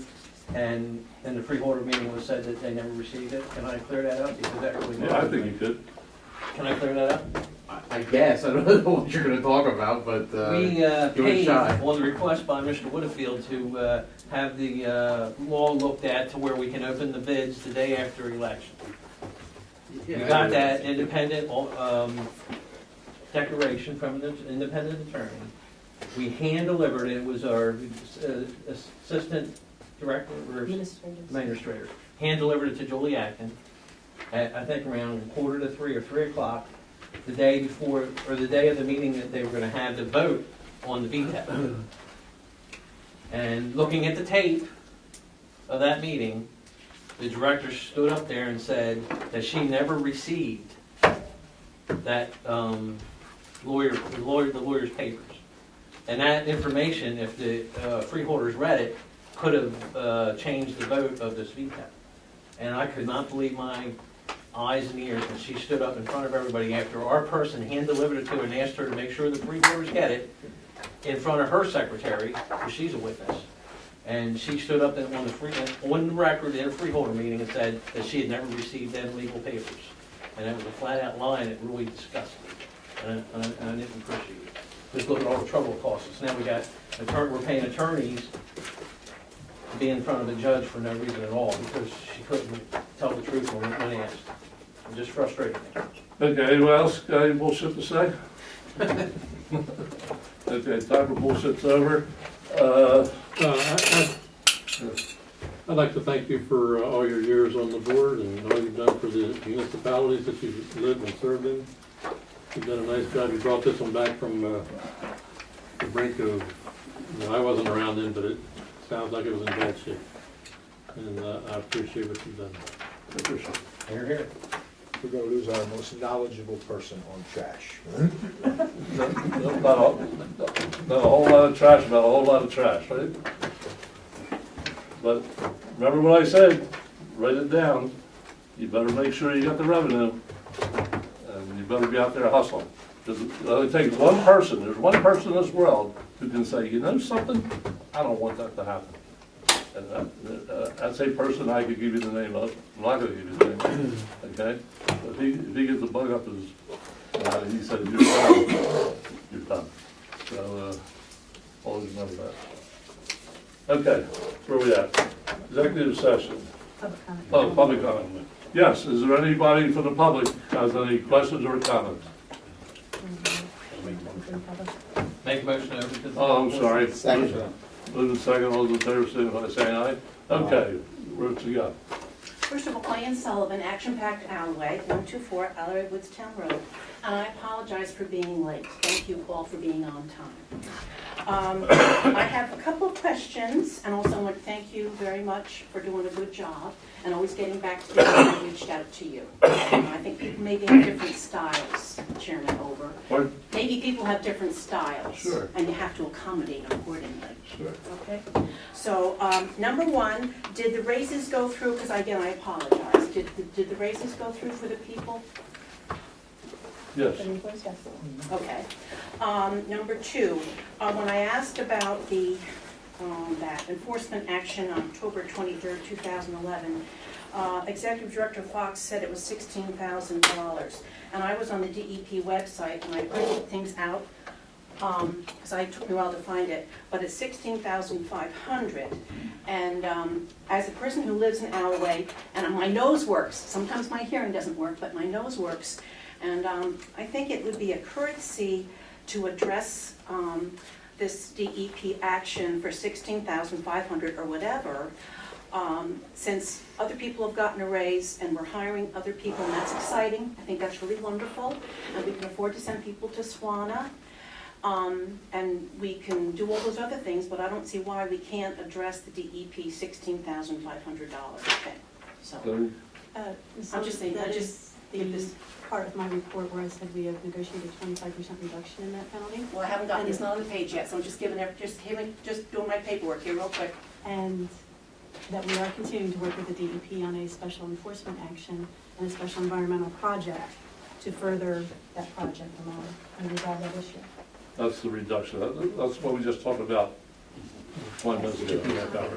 and in the freeholder meeting was said that they never received it. Can I clear that up? Because that really Yeah, I think you could. Can I clear that up? I guess, I don't know what you're gonna talk about, but, We give it a paid shot. on the request by Mr. Woodfield to have the law looked at to where we can open the bids the day after election. We got that independent declaration from the independent attorney. We hand-delivered it, it was our assistant director or administrator. Hand-delivered it to Julie Atkin at, I think, around 2:45 or 3 o'clock, the day before, or the day of the meeting that they were gonna have the vote on the VTEP. And looking at the tape of that meeting, the director stood up there and said that she never received that the lawyer's papers. And that information, if the freeholders read it, could have changed the vote of this VTEP. And I could not believe my eyes and ears when she stood up in front of everybody after our person hand-delivered it to her and asked her to make sure the freeholders get it in front of her secretary, because she's a witness. And she stood up on the record in a freeholder meeting and said that she had never received them legal papers. And it was a flat-out lie, and it really disgusted me. And I didn't appreciate it. Just look at all the trouble it costs us. Now we're paying attorneys to be in front of a judge for no reason at all, because she couldn't tell the truth when asked. It just frustrated me. Okay, anyone else got any bullshit to say? Okay, time for bullshit's over. I'd like to thank you for all your years on the board and all you've done for the municipalities that you've lived and served in. You've done a nice job. You brought this one back from the brink of, I wasn't around then, but it sounds like it was in bad shape. And I appreciate what you've done. I appreciate it. Here, here. We're gonna lose our most knowledgeable person on trash. Not a whole lot of trash, not a whole lot of trash, right? But remember what I said, write it down. You better make sure you got the revenue. And you better be out there hustling. Because it only takes one person, there's one person in this world who can say, you know something? I don't want that to happen. And that's a person I could give you the name of. I'm not gonna give you the name, okay? But if he gets the bug up his about it, he said, you're done. You're done. So, always remember that. Okay, where are we at? Executive session. Public comment. Oh, public comment. Yes, is there anybody from the public has any questions or comments? Make a motion to open to the. Oh, I'm sorry. Second. Moving second, all those in favor, signify by saying aye. Okay, where's we got? First of all, Ian Sullivan, Action-Packed Alleyway, 124 Alleyway Woods Town Road, and I apologize for being late. Thank you all for being on time. I have a couple of questions, and also want to thank you very much for doing a good job and always getting back to me when I reached out to you. I think people maybe have different styles, Chairman Over. Pardon? Maybe people have different styles. Sure. And you have to accommodate accordingly. Sure. Okay, so, number one, did the raises go through, because again, I apologize, did the raises go through for the people? Yes. Okay. Number two, when I asked about the, that enforcement action on October 23rd, 2011, Executive Director Fox said it was $16,000. And I was on the DEP website and I printed things out, because it took me a while to find it, but it's $16,500. And as a person who lives in Alloway, and my nose works, sometimes my hearing doesn't work, but my nose works, and I think it would be a courtesy to address this DEP action for $16,500 or whatever, since other people have gotten a raise and we're hiring other people, and that's exciting. I think that's really wonderful, and we can afford to send people to SWANA. And we can do all those other things, but I don't see why we can't address the DEP $16,500 thing. So, I'm just saying, I just think this. Part of my report where I said we have negotiated 25% reduction in that penalty. Well, I haven't gotten this on the page yet, so I'm just giving it, just doing my paperwork here real quick. And that we are continuing to work with the DEP on a special enforcement action and a special environmental project to further that project along and resolve that issue. That's the reduction. That's what we just talked about 1 minute ago.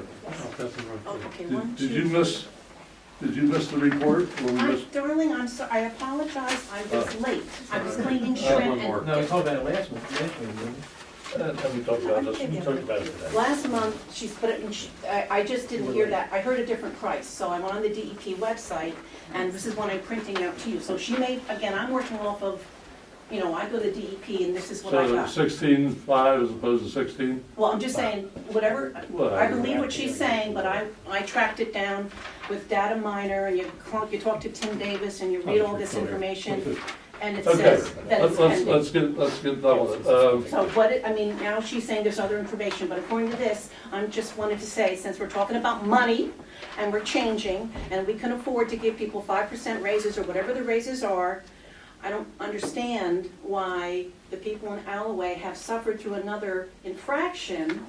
Oh, okay, Did you miss the report? Or we missed- Darling, I'm sorry, I apologize, I was late. I was cleaning shrimp and. No, we talked about it last week, didn't we? And we talked about this, we talked about it today. Last month, she's put it in, I just didn't hear that, I heard a different price, so I went on the DEP website, and this is what I'm printing out to you. So she made, again, I'm working off of, you know, I go to DEP, and this is what I So got. 16.5 as opposed to 16? Well, I'm just saying, whatever, Well, I believe what she's saying, but I tracked it down with data miner, and you talk to Tim Davis, and you read all this information, and it Okay, says that it's pending. let's get done with it. So what, I mean, now she's saying there's other information, but according to this, I just wanted to say, since we're talking about money, and we're changing, and we can afford to give people 5% raises, or whatever the raises are, I don't understand why the people in Alloway have suffered through another infraction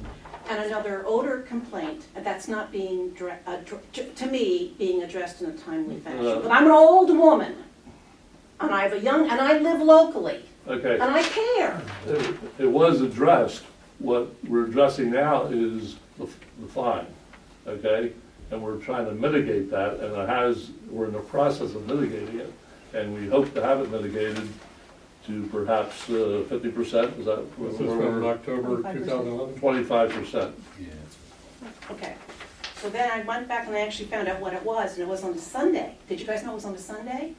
and another odor complaint, and that's not being, to me, being addressed in a timely fashion. But I'm an old woman, and I have a young, and I live locally, Okay, and I care. it was addressed. What we're addressing now is the fine, okay? And we're trying to mitigate that, and we're in the process of mitigating it. And we hope to have it mitigated to perhaps 50%, is that? This is from October 2011? 25%. Okay, so then I went back and I actually found out what it was, and it was on a Sunday. Did you guys know it was on a Sunday?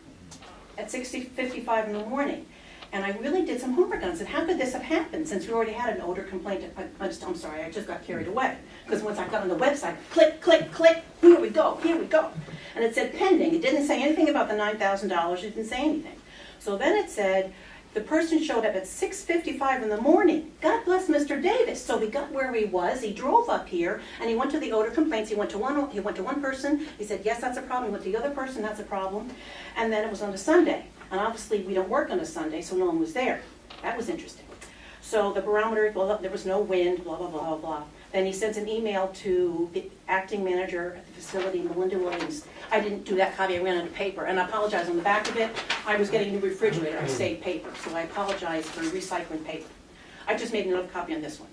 At 6:55 in the morning. And I really did some homework on it. I said, how could this have happened, since we already had an odor complaint? I'm sorry, I just got carried away. Because once I got on the website, click, click, click, here we go, here we go. And it said pending. It didn't say anything about the $9,000. It didn't say anything. So then it said, the person showed up at 6:55 in the morning. God bless Mr. Davis. So we got where he was. He drove up here, and he went to the odor complaints. He went to one person. He said, yes, that's a problem. He went to the other person, that's a problem. And then it was on a Sunday. And obviously, we don't work on a Sunday, so no one was there. That was interesting. So the barometer, well, there was no wind, blah, blah, blah, blah, blah. Then he sends an email to the acting manager at the facility, Melinda Williams. I didn't do that copy, I ran out of paper. And I apologize, on the back of it, I was getting a new refrigerator, I saved paper. So I apologize for recycling paper. I just made another copy on this one.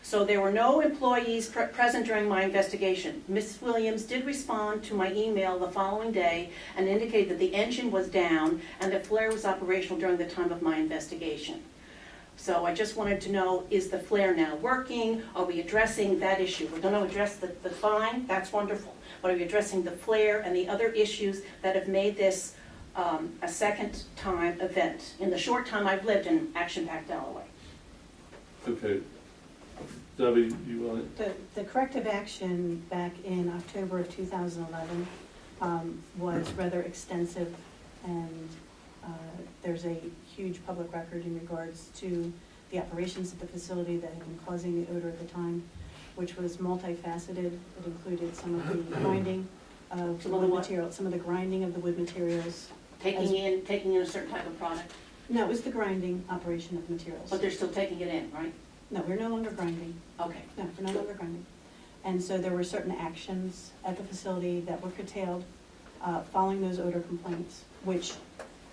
So there were no employees present during my investigation. Ms. Williams did respond to my email the following day and indicated that the engine was down and the flare was operational during the time of my investigation. So I just wanted to know, is the flare now working? Are we addressing that issue? We're going to address the fine, that's wonderful. But are we addressing the flare and the other issues that have made this a second time event in the short time I've lived in action-packed Delaware? Okay. Debbie, you want it? The corrective action back in October of 2011 was rather extensive, and there's a huge public record in regards to the operations of the facility that had been causing the odor at the time, which was multifaceted. It included some of the grinding of the wood material, some of the grinding of the wood materials. Taking in a certain type of product? No, it was the grinding operation of materials. But they're still taking it in, right? No, we're no longer grinding. Okay. No, we're no longer grinding. And so there were certain actions at the facility that were curtailed following those odor complaints, which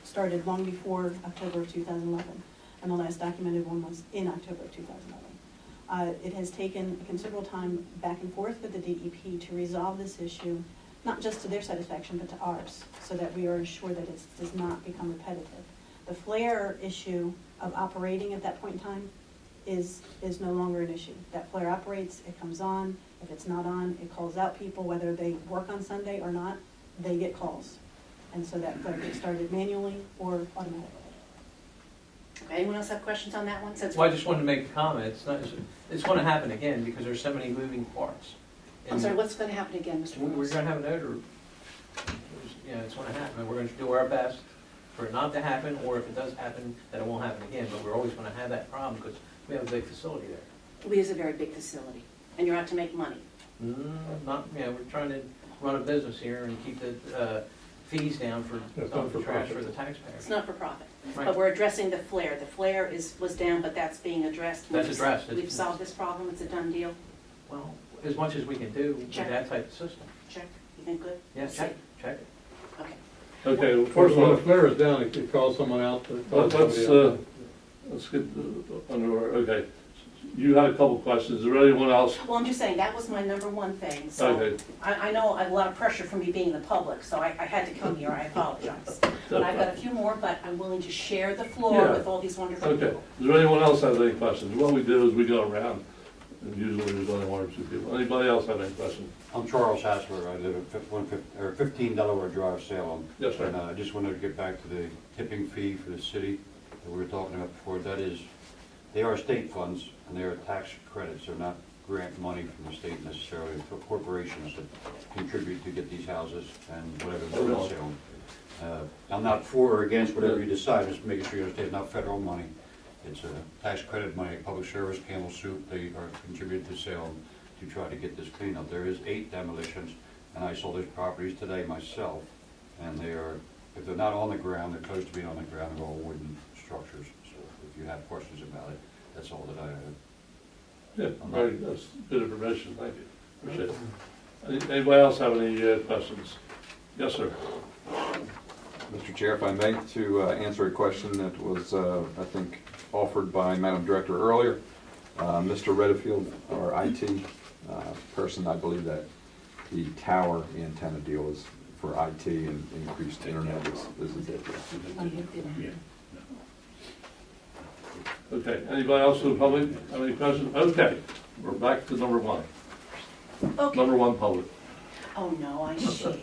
started long before October of 2011. And the last documented one was in October of 2011. It has taken a considerable time back and forth with the DEP to resolve this issue, not just to their satisfaction, but to ours, so that we are assured that it does not become repetitive. The flare issue of operating at that point in time is no longer an issue. That flare operates, it comes on. If it's not on, it calls out people, whether they work on Sunday or not, they get calls. And so that flare gets started manually or automatically. Okay, anyone else have questions on that one? Well, I just wanted to make a comment. It's going to happen again because there's so many moving parts. I'm sorry, what's going to happen again, Mr. We're Williams? going to have an odor. Yeah, it's going to happen. We're going to do our best for it not to happen, or if it does happen, that it won't happen again. But we're always going to have that problem because we have a big facility there. We is a very big facility, and you're out to make money. We're trying to run a business here and keep the fees down for It's dump not for trash profit. for the taxpayers. It's not for profit. Right. But we're addressing the flare. The flare was down, but that's being addressed. That's addressed. We've solved this problem, it's a done deal. Well, as much as we can do with Check. that type of system. Check, you think good? Yeah, check it. Okay. Okay, well, First first when of the all, flare is down, it calls someone out. let's get under, okay. You had a couple questions. Is there anyone else? Well, I'm just saying, that was my number one thing, so. Okay. I know I have a lot of pressure from me being the public, so I had to come here, I apologize. But I've got a few more, but I'm willing to share the floor Yeah. with all these wonderful Okay. people. Is there anyone else have any questions? What we do is we go around, and usually there's only one or two people. Anybody else have any questions? I'm Charles Hassler. I live at 15 Delaware Drive, Salem. Yes, sir. And I just wanted to get back to the tipping fee for the city that we were talking about before. That is, they are state funds and they are tax credits. They're not grant money from the state necessarily. For corporations that contribute to get these houses and whatever they're in Salem. I'm not for or against whatever you decide. Just making sure you understand it's not federal money. It's tax credit money. Public Service, Campbell Soup, they are contributed to Salem to try to get this cleaned up. There is 8 demolitions, and I saw those properties today myself, and they are, if they're not on the ground, they're close to being on the ground, they're all wooden structures. So if you have questions about it, that's all that I have. Yeah, that's good information. Thank you. Appreciate it. Anybody else have any questions? Yes, sir. Mr. Chair, if I may, to answer a question that was, I think, offered by Madam Director earlier. Mr. Redfield, our IT person, I believe that the tower antenna deal is for IT and increased internet is a difference. Okay, anybody else in the public have any questions? Okay, we're back to number one. Okay. Number one, public. Oh, no, I share.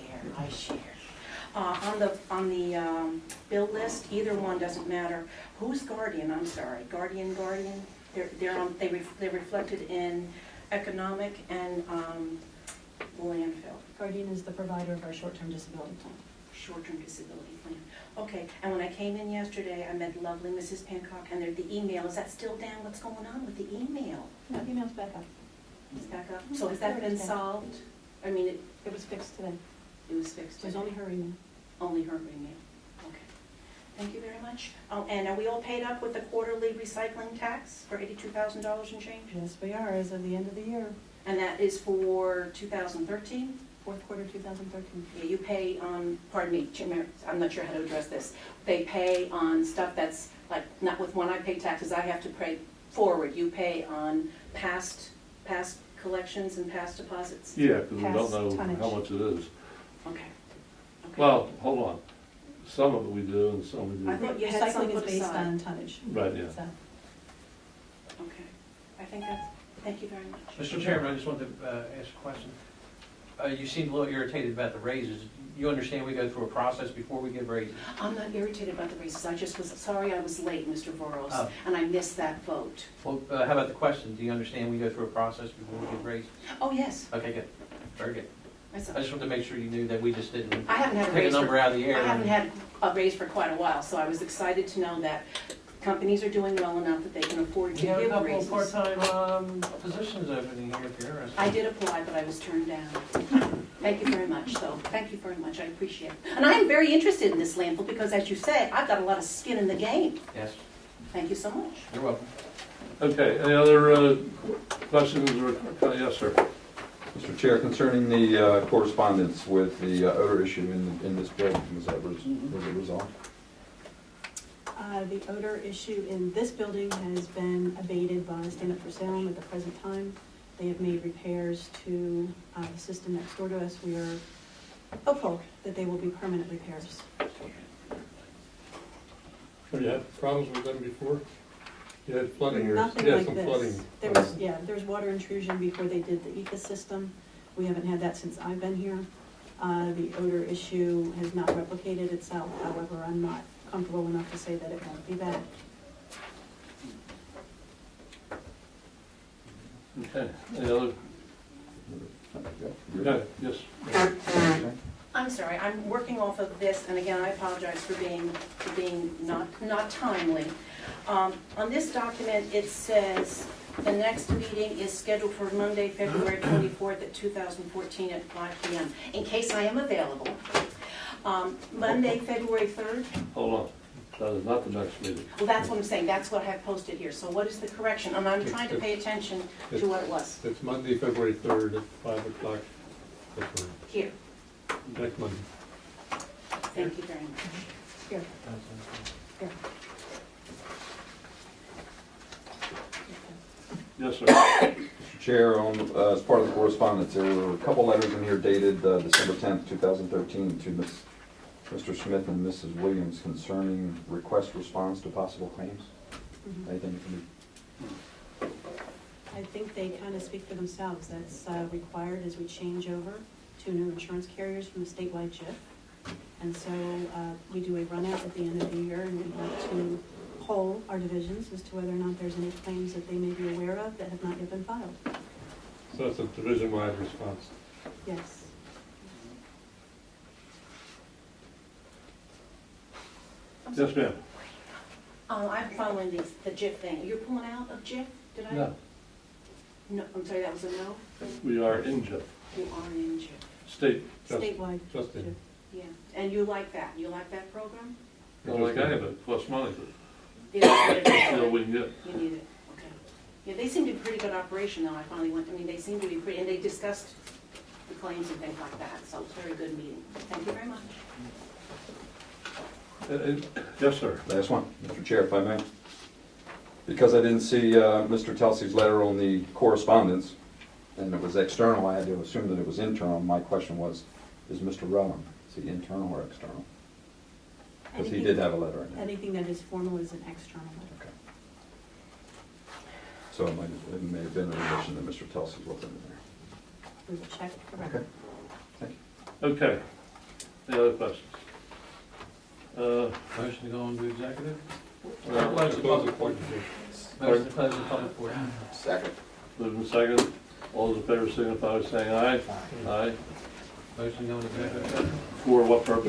On the bill list, either one doesn't matter. Who's Guardian? I'm sorry, Guardian? They're reflected in economic and landfill. Guardian is the provider of our short-term disability plan. Short-term disability plan. Okay, and when I came in yesterday, I met lovely Mrs. Pancock, and the email, is that still down? What's going on with the email? No, email's back up. It's back up? So has that been solved? I mean, It was fixed today. it was fixed. It was only her email. Only her email. Okay. Thank you very much. Oh, and are we all paid up with the quarterly recycling tax for $82,000 and change? Yes, we are, as of the end of the year, And that is for 2013? fourth quarter 2013. Yeah, you pay on, pardon me, I'm not sure how to address this. They pay on stuff that's like, not with when I pay taxes, I have to pay forward. You pay on past collections and past deposits? Yeah, because we don't Past know tonnage. how much it is. Okay. Okay. Well, hold on. Some of it we do and some we I do. thought you had some Recycling is put based aside. on tonnage. Right, yeah. So, Okay, I think that's, thank you very much. Mr. Chairman, I just wanted to ask a question. You seemed a little irritated about the raises. You understand we go through a process before we give raises? I'm not irritated about the raises, I just was, sorry I was late, Mr. Voros, Oh. and I missed that vote. Well, how about the question? Do you understand we go through a process before we give raises? Oh, yes, Okay, good. Very good. I saw- I just wanted to make sure you knew that we just didn't I haven't had a take a raise number for, out of the I air. haven't had a raise for quite a while, so I was excited to know that companies are doing well enough that they can afford to We have a give couple of raises. part-time positions opening here if you're interested. I did apply, but I was turned down. Thank you very much, though. Thank you very much, I appreciate it. And I am very interested in this landfill because, as you say, I've got a lot of skin in the game. Yes, Thank you so much. you're welcome. Okay, any other questions or, yes, sir? Mr. Chair, concerning the correspondence with the odor issue in this building, was it resolved? the odor issue in this building has been abated by Stand Up for Salem at the present time. They have made repairs to the system next door to us. We are hopeful that they will be permanent repairs. Have you had problems with them before? You had flooding or, Nothing yeah, like some this. flooding. There was water intrusion before they did the ecosystem. We haven't had that since I've been here. The odor issue has not replicated itself. However, I'm not comfortable enough to say that it won't be bad. Okay, any other? Okay, yes. I'm sorry, I'm working off of this, and again, I apologize for being not timely. On this document, it says the next meeting is scheduled for Monday, February 24th at 2014 at 5 p.m. In case I am available. Monday, February 3rd? Hold on, that is not the next meeting. Well, that's what I'm saying, that's what I have posted here. So what is the correction? And I'm trying to pay attention to what it was. It's Monday, February 3rd at 5 o'clock. That's right. Here, Next Monday. thank you very much. Here, here. Yes, sir. Mr. Chair, as part of the correspondence, there were a couple letters in here dated December 10th, 2013 to Mr. Smith and Mrs. Williams concerning request response to possible claims. Mhm. Anything that can be... I think they kind of speak for themselves. That's required as we change over to new insurance carriers from the statewide JIF. And so we do a run out at the end of the year, and we have to poll our divisions as to whether or not there's any claims that they may be aware of that have not yet been filed. So that's a division-wide response. Yes. Yes, ma'am. I'm following the JIF thing. You're pulling out of JIF? Did I? No, No, I'm sorry, that was a no? we are in JIF, You are in JIF. state. Just- Statewide. just in. JIF. Yeah, and you like that? You like that program? Don't like any of it, plus money, You like it? still we can get. You need it, okay. Yeah, they seem to be a pretty good operation though. I finally went, I mean, they seem to be pretty, and they discussed the claims and things like that, so it's a very good meeting. Thank you very much. Yes, sir. Last one, Mr. Chair, if I may. Because I didn't see Mr. Telsey's letter on the correspondence, and it was external, I had to assume that it was internal. My question was, is Mr. Rowan, is he internal or external? Because he did have a letter in there. Anything that is formal is an external letter. Okay. So it may have been a relation that Mr. Telsey wasn't in there. We will check the Okay. record. Thank you. Okay. Any other questions? Motion to go into executive? Close the public Appointment. Motion to close the public portion. Second. Moving second. All those in favor signify by saying aye. Aye. Motion to go into executive session? For what purpose?